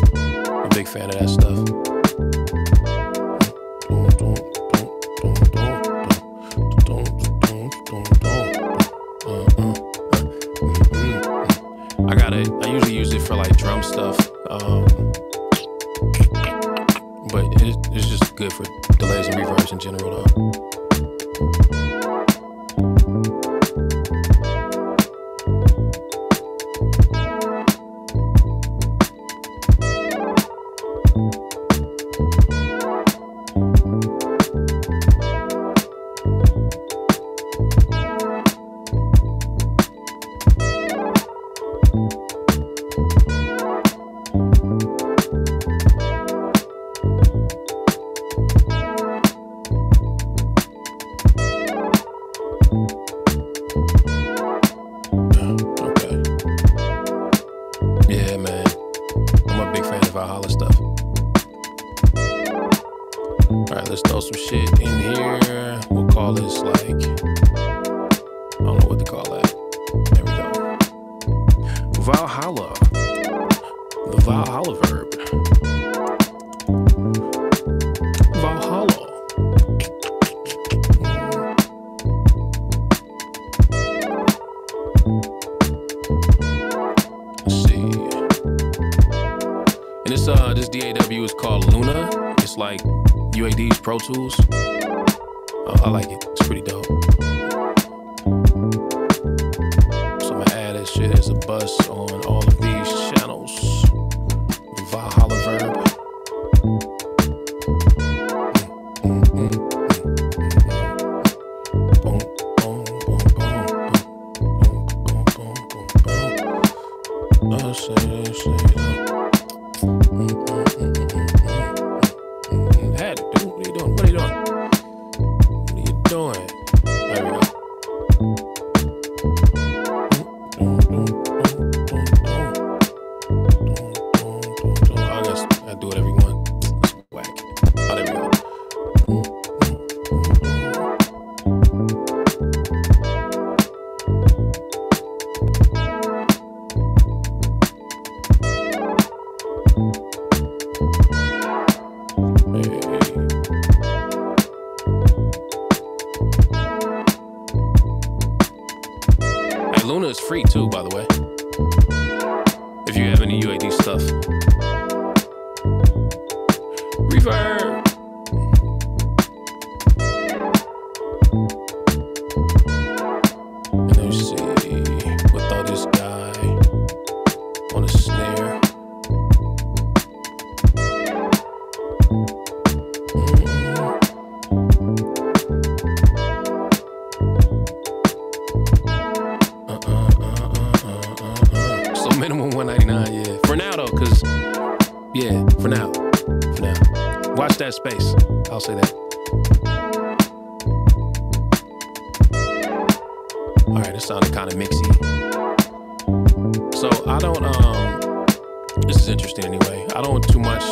I'm a big fan of that stuff. I usually use it for like drum stuff, but it's just good for delays and reverbs in general though. Pro Tools. I like it. It's pretty dope. So I'm gonna add that shit as a bus on all of these channels. The Valhalla verb. Free too, by the way. If you have any UAD stuff. Reverb. And let's see. Without this guy on the snare. Minimum 199, yeah. For now though, cause yeah, for now. Watch that space. I'll say that. All right, it sounded kind of mixy. So I don't. This is interesting anyway. I don't too much.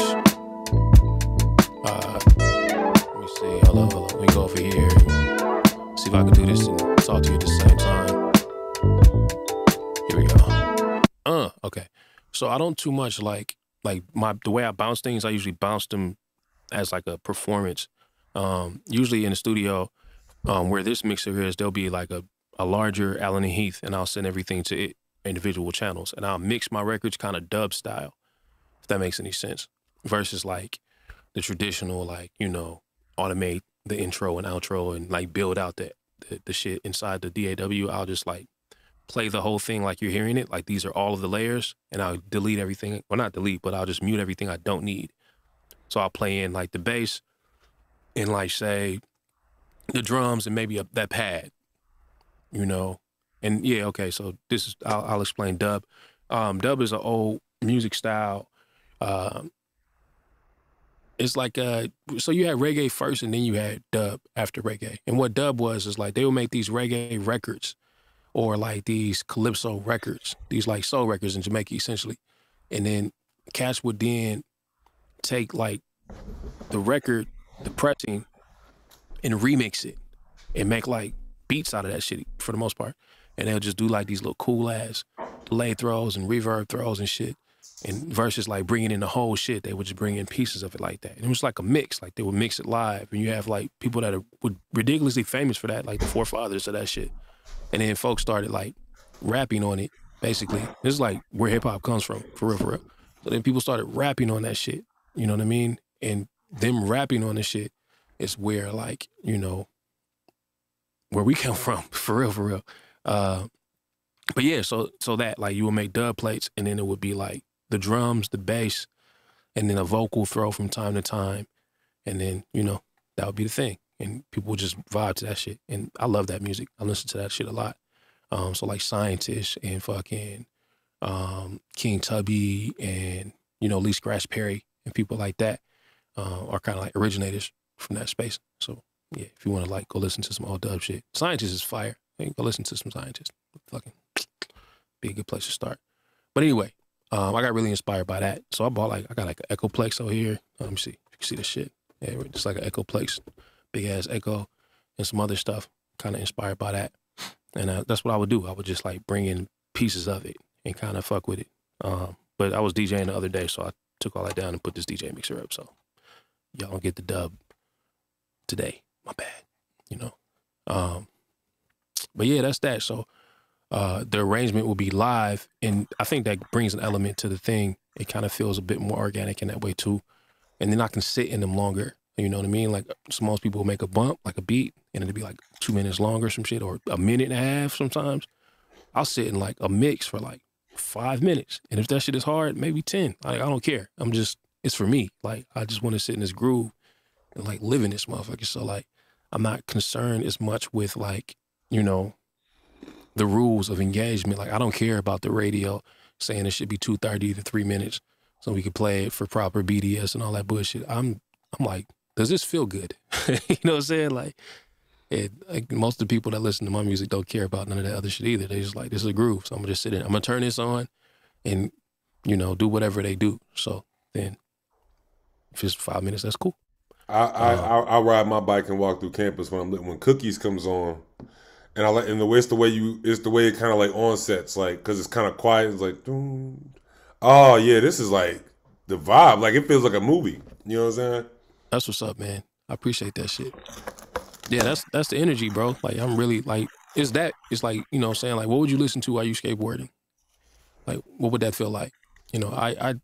Let me see. Hold on. Let me go over here and see if I can do this and talk to you at the same time. Here we go. Okay. So I don't too much like the way I bounce things, I usually bounce them as like a performance. Usually in the studio, where this mixer is, there'll be like a larger Allen and Heath, and I'll send everything to it, individual channels, and I'll mix my records kind of dub style, if that makes any sense, versus like the traditional, like, you know, automate the intro and outro and like build out the shit inside the DAW. I'll just like play the whole thing like you're hearing it, like these are all of the layers, and I'll delete everything. Well, not delete, but I'll just mute everything I don't need. So I'll play in like the bass and like say the drums and maybe that pad, you know. And yeah, okay, so this is I'll explain dub. Dub is an old music style. It's like so you had reggae first and then you had dub after reggae. And what dub was is like they would make these reggae records or like these calypso records, these like soul records in Jamaica essentially. And then cats would then take like the record, the pressing, and remix it and make like beats out of that shit for the most part. And they'll just do like these little cool ass delay throws and reverb throws and shit. And versus like bringing in the whole shit, they would just bring in pieces of it like that. And it was like a mix, like they would mix it live. And you have like people that are ridiculously famous for that, like the forefathers of that shit. And then folks started like rapping on it, basically. This is like where hip hop comes from, for real, for real. So then people started rapping on that shit, you know what I mean? And them rapping on the shit is where like, you know, where we come from, for real, for real. But yeah, so that like you would make dub plates and then it would be like the drums, the bass, and then a vocal throw from time to time. And then, you know, that would be the thing. And people would just vibe to that shit. And I love that music. I listen to that shit a lot. So like Scientist and fucking King Tubby and, you know, Lee Scratch Perry and people like that are kind of like originators from that space. So yeah, if you want to like go listen to some old dub shit. Scientist is fire. Hey, go listen to some Scientist. Fucking be a good place to start. But anyway, I got really inspired by that. So I got like an Echoplex over here. Let me see if you can see this shit. Yeah, just like an Echoplex, big ass Echo and some other stuff. Kind of inspired by that. And that's what I would do. I would just like bring in pieces of it and kind of fuck with it. But I was DJing the other day, so I took all that down and put this DJ mixer up. So y'all don't get the dub today. My bad, you know. But yeah, that's that. So the arrangement will be live, and I think that brings an element to the thing. It kind of feels a bit more organic in that way too. And then I can sit in them longer. You know what I mean? Like most people will make a bump, like a beat, and it'll be like 2 minutes longer, some shit, or a minute and a half sometimes. I'll sit in like a mix for like 5 minutes. And if that shit is hard, maybe 10. Like, I don't care. It's for me. Like, I just want to sit in this groove and like live in this motherfucker. So like, I'm not concerned as much with like, you know, the rules of engagement. Like, I don't care about the radio saying it should be 2:30 to 3 minutes so we can play it for proper BDS and all that bullshit. I'm like, does this feel good? You know what I'm saying? Like most of the people that listen to my music don't care about none of that other shit either. They just like, this is a groove. So I'm gonna just sit in. I'm gonna turn this on and, you know, do whatever they do. So then if it's 5 minutes, that's cool. I ride my bike and walk through campus when Cookies comes on. And it's the way it kind of like onsets, like, cause it's kind of quiet. It's like, doom. Oh yeah, this is like the vibe. Like, it feels like a movie. You know what I'm saying? That's what's up, man. I appreciate that shit. Yeah, that's the energy, bro. Like, I'm really like, it's like, you know what I'm saying? Like, what would you listen to while you skateboarding? Like, what would that feel like? You know, I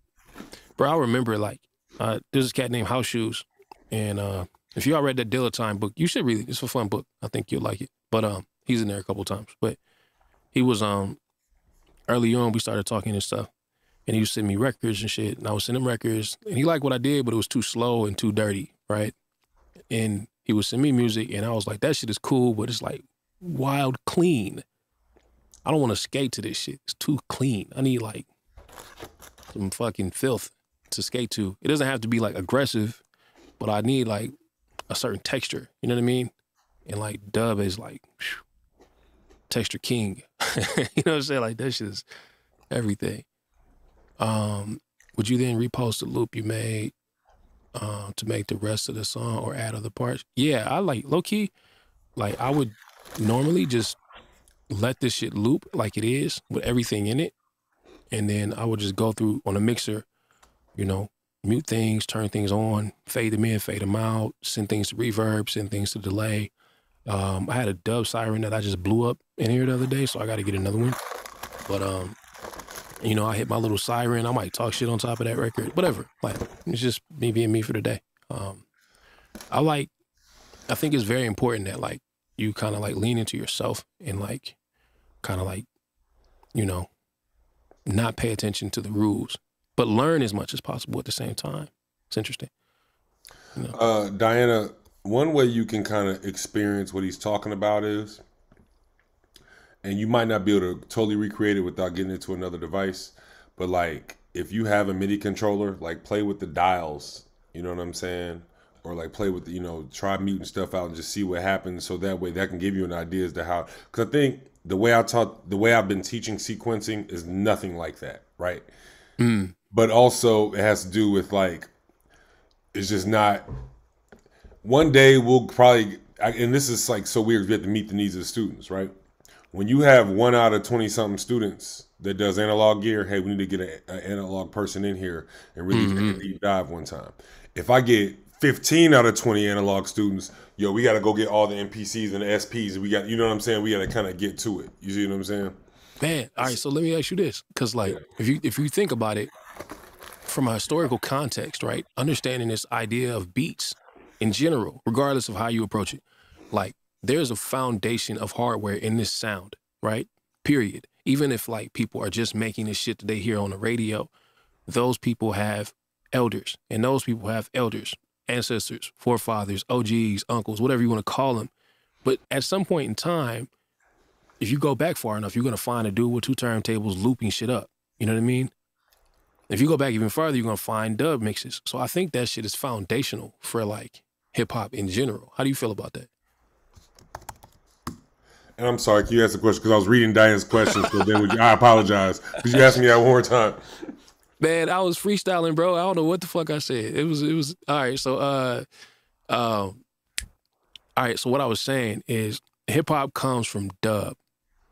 remember like, there's this cat named House Shoes. And if y'all read that Dilettante book, you should read it. It's a fun book. I think you'll like it. But he's in there a couple times. But he was early on, we started talking and stuff. And he was sending me records and shit. And I was sending him records. And he liked what I did, but it was too slow and too dirty, right? And he would send me music, and I was like, that shit is cool, but it's like wild clean. I don't want to skate to this shit. It's too clean. I need like some fucking filth to skate to. It doesn't have to be like aggressive, but I need like a certain texture. You know what I mean? And like dub is like texture king. You know what I'm saying? Like that shit is everything. Would you then repost the loop you made to make the rest of the song or add other parts? Yeah, I like low key. Like I would normally just let this shit loop like it is with everything in it, and then I would just go through on a mixer, you know, mute things, turn things on, fade them in, fade them out, send things to reverb, send things to delay. I had a dub siren that I just blew up in here the other day, so I got to get another one. But you know, I hit my little siren. I might talk shit on top of that record, whatever. Like, it's just me being me for the day. I think it's very important that like you kind of like lean into yourself and like kind of like, you know, not pay attention to the rules, but learn as much as possible at the same time. It's interesting. You know? Diana, one way you can kind of experience what he's talking about is, and you might not be able to totally recreate it without getting into another device, but like if you have a MIDI controller, like play with the dials, you know what I'm saying? Or like play with, try muting stuff out and just see what happens. So that way that can give you an idea as to how, because I think the way I've been teaching sequencing is nothing like that, right? But also it has to do with like, it's just not, one day we'll probably, and this is like so weird, we have to meet the needs of the students, right? When you have 1 out of 20 something students that does analog gear, hey, we need to get an analog person in here and really take a deep dive one time. If I get 15 out of 20 analog students, yo, we got to go get all the MPCs and the SPs. We got, you know what I'm saying? We got to kind of get to it. You see what I'm saying? Man, all right. So let me ask you this, because like if you think about it from a historical context, right? Understanding this idea of beats in general, regardless of how you approach it, like there's a foundation of hardware in this sound, right? Period. Even if like people are just making this shit that they hear on the radio, those people have elders, and those people have elders, ancestors, forefathers, OGs, uncles, whatever you want to call them. But at some point in time, if you go back far enough, you're going to find a dude with 2 turntables looping shit up. You know what I mean? If you go back even farther, you're going to find dub mixes. So I think that shit is foundational for like hip hop in general. How do you feel about that? And I'm sorry, can you ask the question? Because I was reading Diane's question, so then I apologize. Could you ask me that one more time? Man, I was freestyling, bro. I don't know what the fuck I said. It was all right. So, all right. So what I was saying is hip hop comes from dub,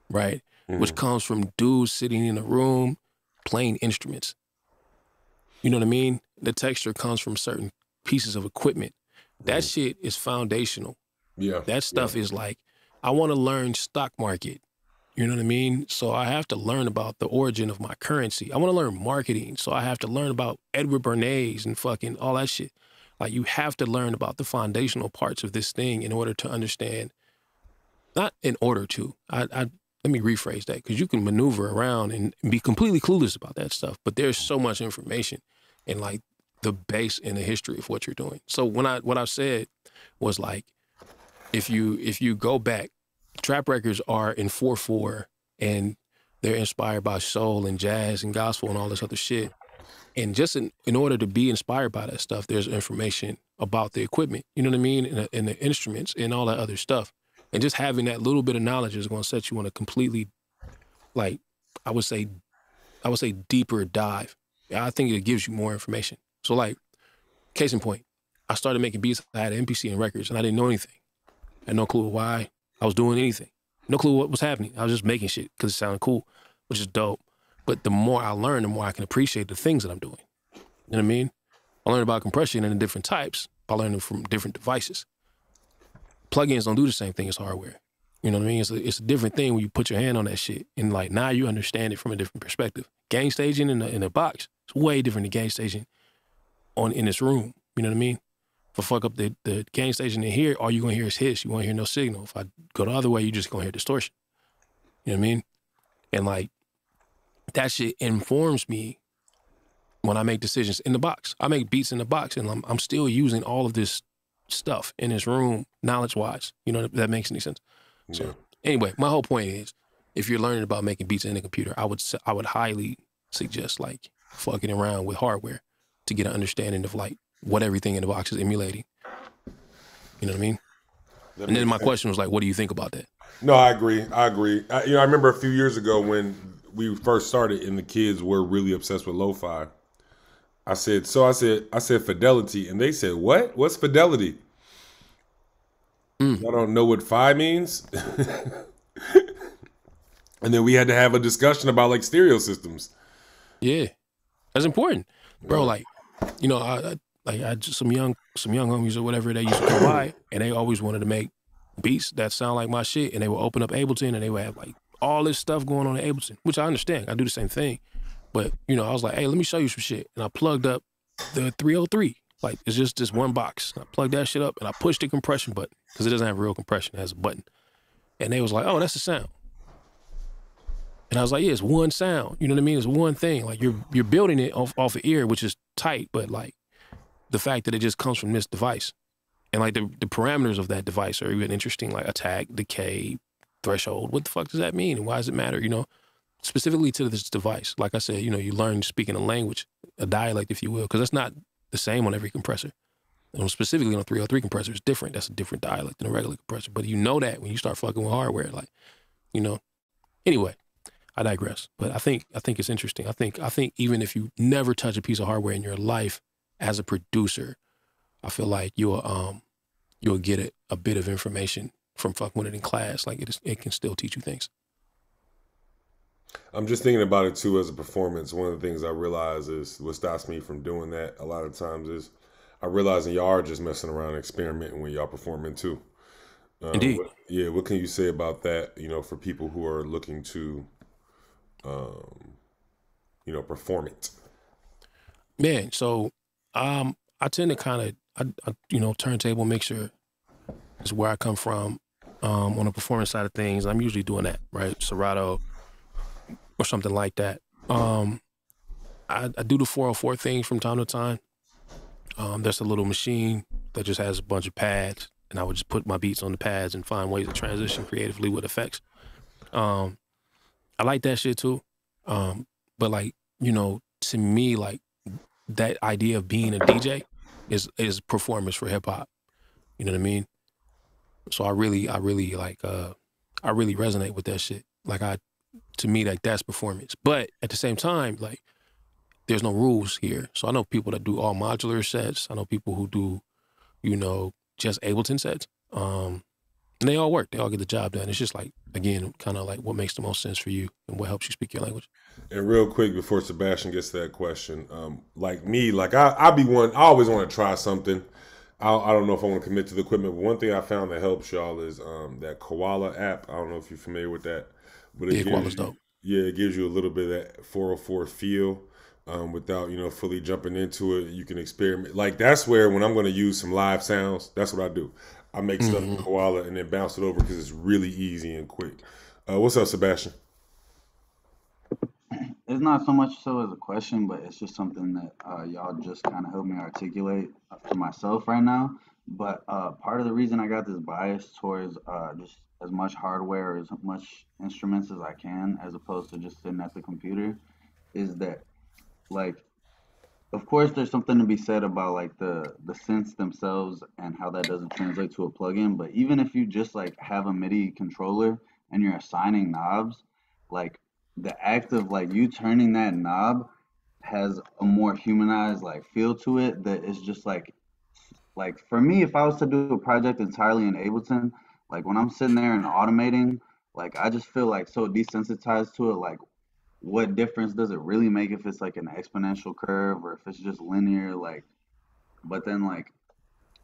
right? Which comes from dudes sitting in a room playing instruments. You know what I mean? The texture comes from certain pieces of equipment. That shit is foundational. Yeah. That stuff is like, I want to learn stock market. You know what I mean? So I have to learn about the origin of my currency. I want to learn marketing. So I have to learn about Edward Bernays and fucking all that shit. Like you have to learn about the foundational parts of this thing in order to understand, not in order to, let me rephrase that, because you can maneuver around and be completely clueless about that stuff. But there's so much information and like the base and the history of what you're doing. So what I said was like, if you go back, trap records are in 4/4 and they're inspired by soul and jazz and gospel and all this other shit. And just in order to be inspired by that stuff, there's information about the equipment, you know what I mean? And the instruments and all that other stuff. And just having that little bit of knowledge is going to set you on a completely, like, I would say deeper dive. I think it gives you more information. So like, case in point, I started making beats. I had an MPC and records and I didn't know anything. I had no clue why I was doing anything. No clue what was happening. I was just making shit because it sounded cool, which is dope. But the more I learn, the more I can appreciate the things that I'm doing. You know what I mean? I learned about compression and the different types by learning from different devices. Plugins don't do the same thing as hardware. You know what I mean? It's a different thing when you put your hand on that shit. And like now you understand it from a different perspective. Gain staging in a box is way different than gain staging in this room. You know what I mean? If I fuck up the gain station in here, all you're going to hear is hiss. You won't hear no signal. If I go the other way, you're just going to hear distortion. You know what I mean? And like, that shit informs me when I make decisions in the box. I make beats in the box, and I'm still using all of this stuff in this room, knowledge-wise. You know, if that makes any sense. Yeah. So anyway, my whole point is, if you're learning about making beats in the computer, I would highly suggest like fucking around with hardware to get an understanding of like what everything in the box is emulating. You know what I mean? And then my question was like, what do you think about that? No, I agree. I remember a few years ago when we first started and the kids were really obsessed with lo-fi. I said fidelity, and they said, what? What's fidelity? I don't know what phi means. And then we had to have a discussion about like stereo systems. Yeah, that's important, bro. Like, you know, I just some young homies or whatever, they used to come by and they always wanted to make beats that sound like my shit, and they would open up Ableton and they would have like all this stuff going on in Ableton, which I understand. I do the same thing, but you know, I was like, hey, let me show you some shit, and I plugged up the 303. Like, it's just this one box. I plugged that shit up and I pushed the compression button because it doesn't have real compression; it has a button. And they was like, oh, that's the sound. And I was like, yeah, it's one sound. You know what I mean? It's one thing. Like you're building it off of ear, which is tight, but like the fact that it just comes from this device. And like the parameters of that device are even interesting, like attack, decay, threshold. What the fuck does that mean? And why does it matter? You know, specifically to this device. Like I said, you know, you learn speaking a language, a dialect, if you will, because that's not the same on every compressor. And specifically on a 303 compressor, it's different. That's a different dialect than a regular compressor. But you know that when you start fucking with hardware, like, you know. Anyway, I digress. But I think it's interesting. I think even if you never touch a piece of hardware in your life as a producer, I feel like you'll get a bit of information from fucking with it in class. Like it can still teach you things. I'm just thinking about it too as a performance. One of the things I realize is what stops me from doing that a lot of times is I realize y'all are just messing around and experimenting when y'all performing too. Indeed. What can you say about that, you know, for people who are looking to, you know, perform it? Man, so I tend to kind of, you know, turntable mixer is where I come from on the performance side of things. I'm usually doing that, right? Serato or something like that. I do the 404 thing from time to time. There's a little machine that just has a bunch of pads, and I would just put my beats on the pads and find ways to transition creatively with effects. I like that shit too. But like, you know, to me, like that idea of being a DJ is performance for hip hop. You know what I mean? So I really like, I really resonate with that shit. Like to me, like that's performance. But at the same time, like there's no rules here. So I know people that do all modular sets. I know people who do, you know, just Ableton sets. And they all work. They all get the job done. It's just like, again, kind of like what makes the most sense for you and what helps you speak your language. And real quick before Sebastian gets to that question, like me, like I always want to try something. I don't know if I want to commit to the equipment, but one thing I found that helps y'all is that Koala app. I don't know if you're familiar with that, but it Koala's dope. Yeah, it gives you a little bit of that 404 feel without, you know, fully jumping into it. You can experiment. Like that's where when I'm going to use some live sounds, that's what I do. I make stuff in Koala and then bounce it over because it's really easy and quick. What's up, Sebastian? It's not so much so as a question, but it's just something that y'all just kind of helped me articulate to myself right now. But part of the reason I got this bias towards just as much hardware, as much instruments as I can, as opposed to just sitting at the computer, is that, like, of course, there's something to be said about like the synths themselves and how that doesn't translate to a plugin. But even if you just like have a MIDI controller and you're assigning knobs, like the act of like you turning that knob has a more humanized like feel to it that is just like for me, if I was to do a project entirely in Ableton, like when I'm sitting there and automating, like I just feel like so desensitized to it. Like what difference does it really make if it's like an exponential curve or if it's just linear? Like, but then like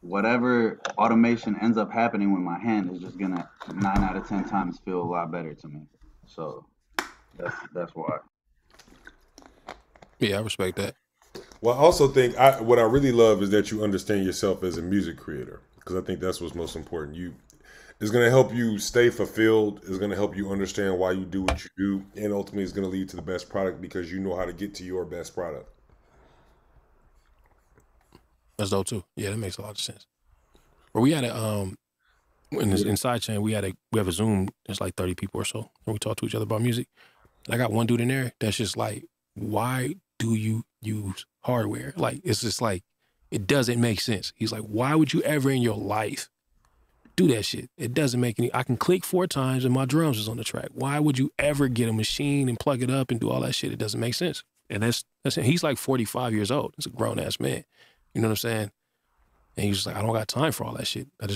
whatever automation ends up happening with my hand is just gonna 9 out of 10 times feel a lot better to me. So that's why. Yeah, I respect that. Well, I also think what I really love is that you understand yourself as a music creator, because I think that's what's most important. It's going to help you stay fulfilled. It's going to help you understand why you do what you do, and ultimately, it's going to lead to the best product because you know how to get to your best product. That's dope too. Yeah, that makes a lot of sense. But we had in this inside chain, we have a Zoom. There's like 30 people or so, and we talk to each other about music. And I got one dude in there that's just like, why do you use hardware? Like, it's just like, it doesn't make sense. He's like, why would you ever in your life do that shit? It doesn't make any, I can click 4 times and my drums is on the track. Why would you ever get a machine and plug it up and do all that shit? It doesn't make sense. And that's it. He's like 45 years old. He's a grown ass man. You know what I'm saying? And he's just like, I don't got time for all that shit. I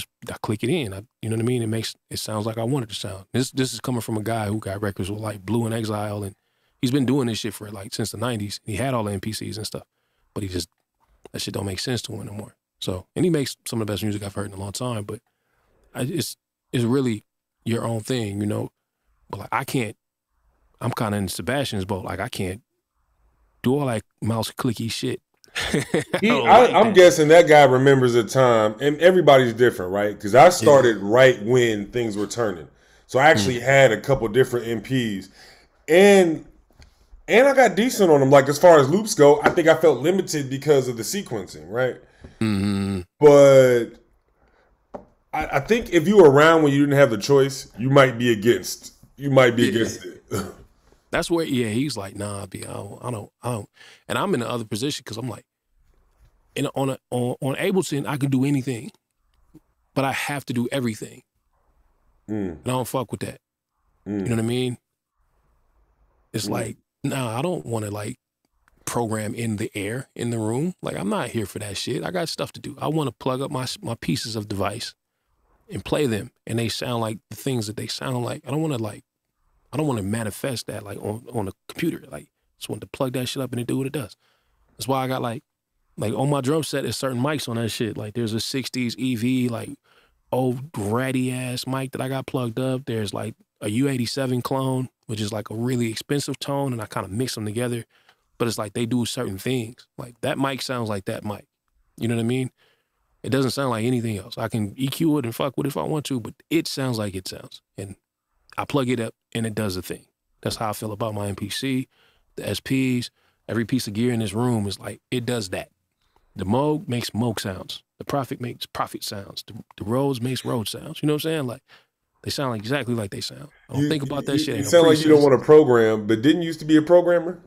click it in. You know what I mean? It sounds like I want it to sound. This is coming from a guy who got records with like Blue and Exile, and he's been doing this shit for like since the 90s. He had all the MPCs and stuff, but that shit don't make sense to him no more. So, and he makes some of the best music I've heard in a long time, but it's really your own thing, you know? But like I'm kind of in Sebastian's boat. Like I can't do all that mouse clicky shit. I'm guessing that guy remembers a time, and everybody's different, right? Because I started right when things were turning. So I actually had a couple different MPs, and I got decent on them. Like as far as loops go, I think I felt limited because of the sequencing, right? Mm-hmm. But I think if you were around when you didn't have the choice, you might be against. You might be against it. That's where, he's like, nah, B, I don't. And I'm in the other position because I'm like, on Ableton, I can do anything, but I have to do everything. And I don't fuck with that. You know what I mean? It's like, nah, I don't want to like program in the air in the room. Like, I'm not here for that shit. I got stuff to do. I want to plug up my pieces of device and play them, and they sound like the things that they sound like. I don't want to manifest that like on the computer. Like, just want to plug that shit up and it do what it does. That's why I got like on my drum set, there's certain mics on that shit. Like, there's a 60s EV, like old ratty ass mic that I got plugged up. There's like a U87 clone, which is like a really expensive tone, and I kind of mix them together. But it's like they do certain things. Like, that mic sounds like that mic. You know what I mean? It doesn't sound like anything else. I can EQ it and fuck with it if I want to, but it sounds like it sounds. And I plug it up and it does the thing. That's how I feel about my MPC, the SPs, every piece of gear in this room is like, it does that. The Moog makes Moog sounds. The Prophet makes Prophet sounds. The Rhodes makes Rhodes sounds. You know what I'm saying? Like, they sound like exactly like they sound. I don't think about that shit. You sound like you don't want to program, but didn't you used to be a programmer?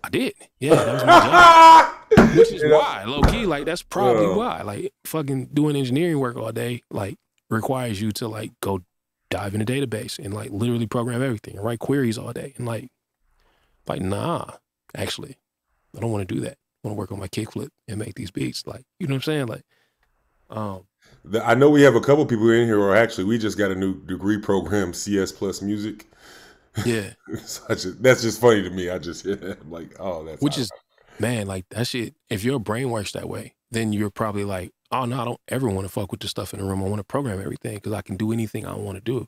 I did. Yeah, that was my job. Which is why, low key, like, that's probably why. Like, fucking doing engineering work all day, like, requires you to, like, go dive in a database and, like, literally program everything and write queries all day. And, like, nah, actually, I don't want to do that. I want to work on my kickflip and make these beats. Like, you know what I'm saying? Like, I know we have a couple people in here, or actually, we just got a new degree program, CS Plus Music. Yeah. That's just funny to me. I'm like, oh, that's which is, man, like, that shit, if your brain works that way, then you're probably like, oh, no, I don't ever want to fuck with the stuff in the room. I want to program everything because I can do anything I want to do,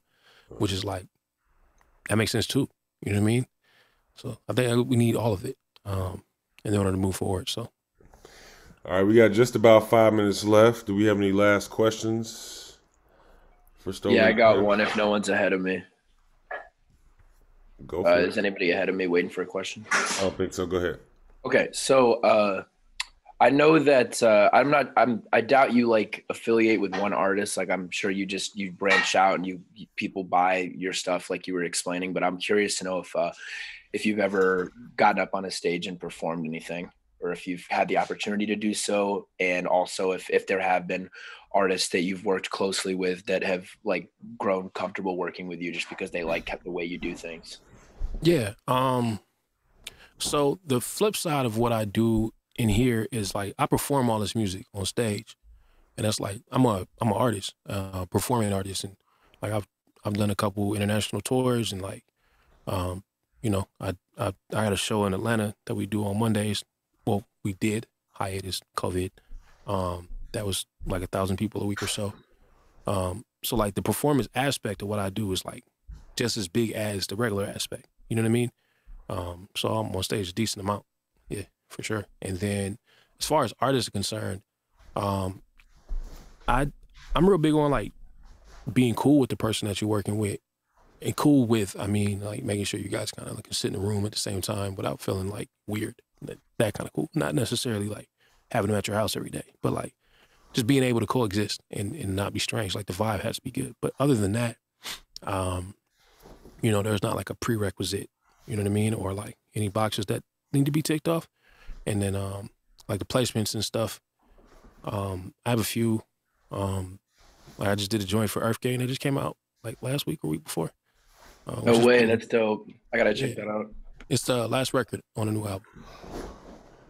which is like, that makes sense too. You know what I mean? So I think we need all of it in order to move forward. So. All right, we got just about 5 minutes left. Do we have any last questions for Stolen? Yeah, I got one if no one's ahead of me. Go for it. Is anybody ahead of me waiting for a question? I don't think so. Go ahead. Okay, so I know that I doubt you like affiliate with one artist. Like, I'm sure you branch out and you people buy your stuff like you were explaining. But I'm curious to know if you've ever gotten up on a stage and performed anything, or if you've had the opportunity to do so, and also if there have been artists that you've worked closely with that have like grown comfortable working with you just because they like the way you do things. Yeah. So the flip side of what I do in here is like I perform all this music on stage, and that's like I'm an artist, performing artist, and like I've done a couple international tours, and like you know, I had a show in Atlanta that we do on Mondays. Well, we did hiatus COVID. That was like 1,000 people a week or so. So like the performance aspect of what I do is like just as big as the regular aspect. You know what I mean? So I'm on stage a decent amount. Yeah, for sure. And then as far as artists are concerned, I'm real big on like being cool with the person that you're working with. And cool with, I mean, like making sure you guys kind of like can sit in a room at the same time without feeling like weird. That kind of cool. Not necessarily like having them at your house every day, but like just being able to coexist and not be strange. Like the vibe has to be good. But other than that, you know, there's not like a prerequisite, you know what I mean? Or like any boxes that need to be ticked off. And then like the placements and stuff, I have a few. Like I just did a joint for Earth Gang that just came out like last week or week before. No way, that's dope. I gotta check that out. It's the last record on a new album.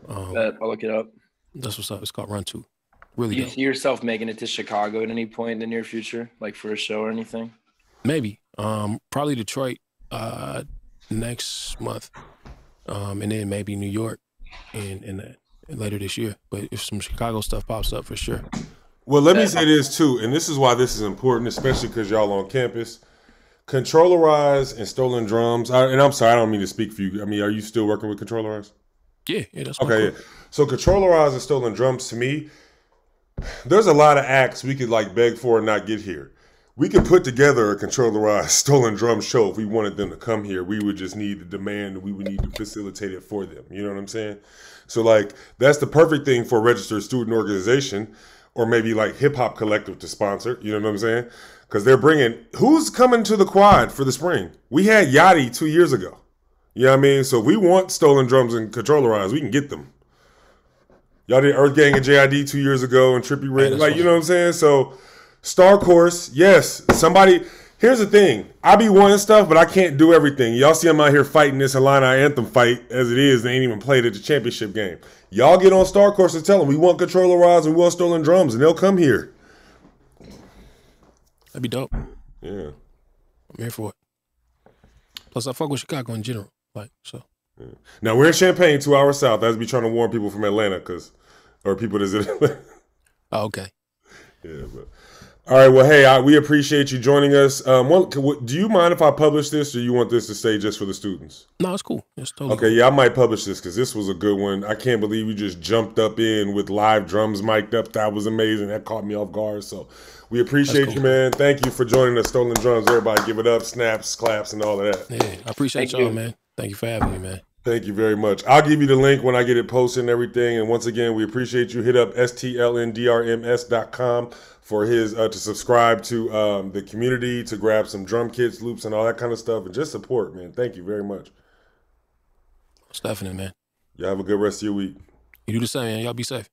I'll look it up. That's what's up. It's called Run 2. Really Do you dope. see yourself making it to Chicago at any point in the near future, like for a show or anything? Maybe. Probably Detroit next month. And then maybe New York in later this year. But if some Chicago stuff pops up, for sure. Well, let me say this too, and this is why this is important, especially because y'all on campus. Controllerize and Stolen Drums, and I'm sorry, I don't mean to speak for you. I mean, are you still working with Controllerize? Yeah, that's okay. Cool. So Controllerize and Stolen Drums, to me, there's a lot of acts we could like beg for and not get here. We could put together a Controllerize Stolen Drum show if we wanted them to come here. We would just need the demand. We would need to facilitate it for them. You know what I'm saying? So like that's the perfect thing for a registered student organization. or maybe like Hip Hop Collective to sponsor. You know what I'm saying? Because they're bringing, who's coming to the quad for the spring? We had Yachty 2 years ago. You know what I mean? So if we want stolen drums and controllerized, we can get them. Y'all did Earth Gang and JID 2 years ago and Trippie Redd. Like, you know what I'm saying? So Star Course, yes. Somebody, here's the thing. I be wanting stuff, but I can't do everything. Y'all see I'm out here fighting this Illini Anthem fight as it is. They ain't even played at the championship game. Y'all get on Star Course and tell them we want controllerized and we want stolen drums, and they'll come here. That'd be dope. Yeah. I'm here for it. Plus, I fuck with Chicago in general. Like, so. Yeah. Now, we're in Champaign, 2 hours south. That's be trying to warn people from Atlanta, or people that's in Atlanta. Oh, okay. Yeah, but. All right, well, hey, we appreciate you joining us. Do you mind if I publish this, or you want this to stay just for the students? No, it's cool. It's totally okay, cool. Yeah, I might publish this because this was a good one. I can't believe you just jumped up in with live drums mic'd up. That was amazing. That caught me off guard. So we appreciate you, man. Thank you for joining us, Stolen Drums. Everybody give it up, snaps, claps, and all of that. Yeah, I appreciate y'all, man. Thank you for having me, man. Thank you very much. I'll give you the link when I get it posted and everything. And once again, we appreciate you. Hit up STLNDRMS.com for his to subscribe to the community, to grab some drum kits, loops, and all that kind of stuff, and just support, man. Thank you very much. It's definitely, man. Y'all have a good rest of your week. You do the same, man. Y'all be safe.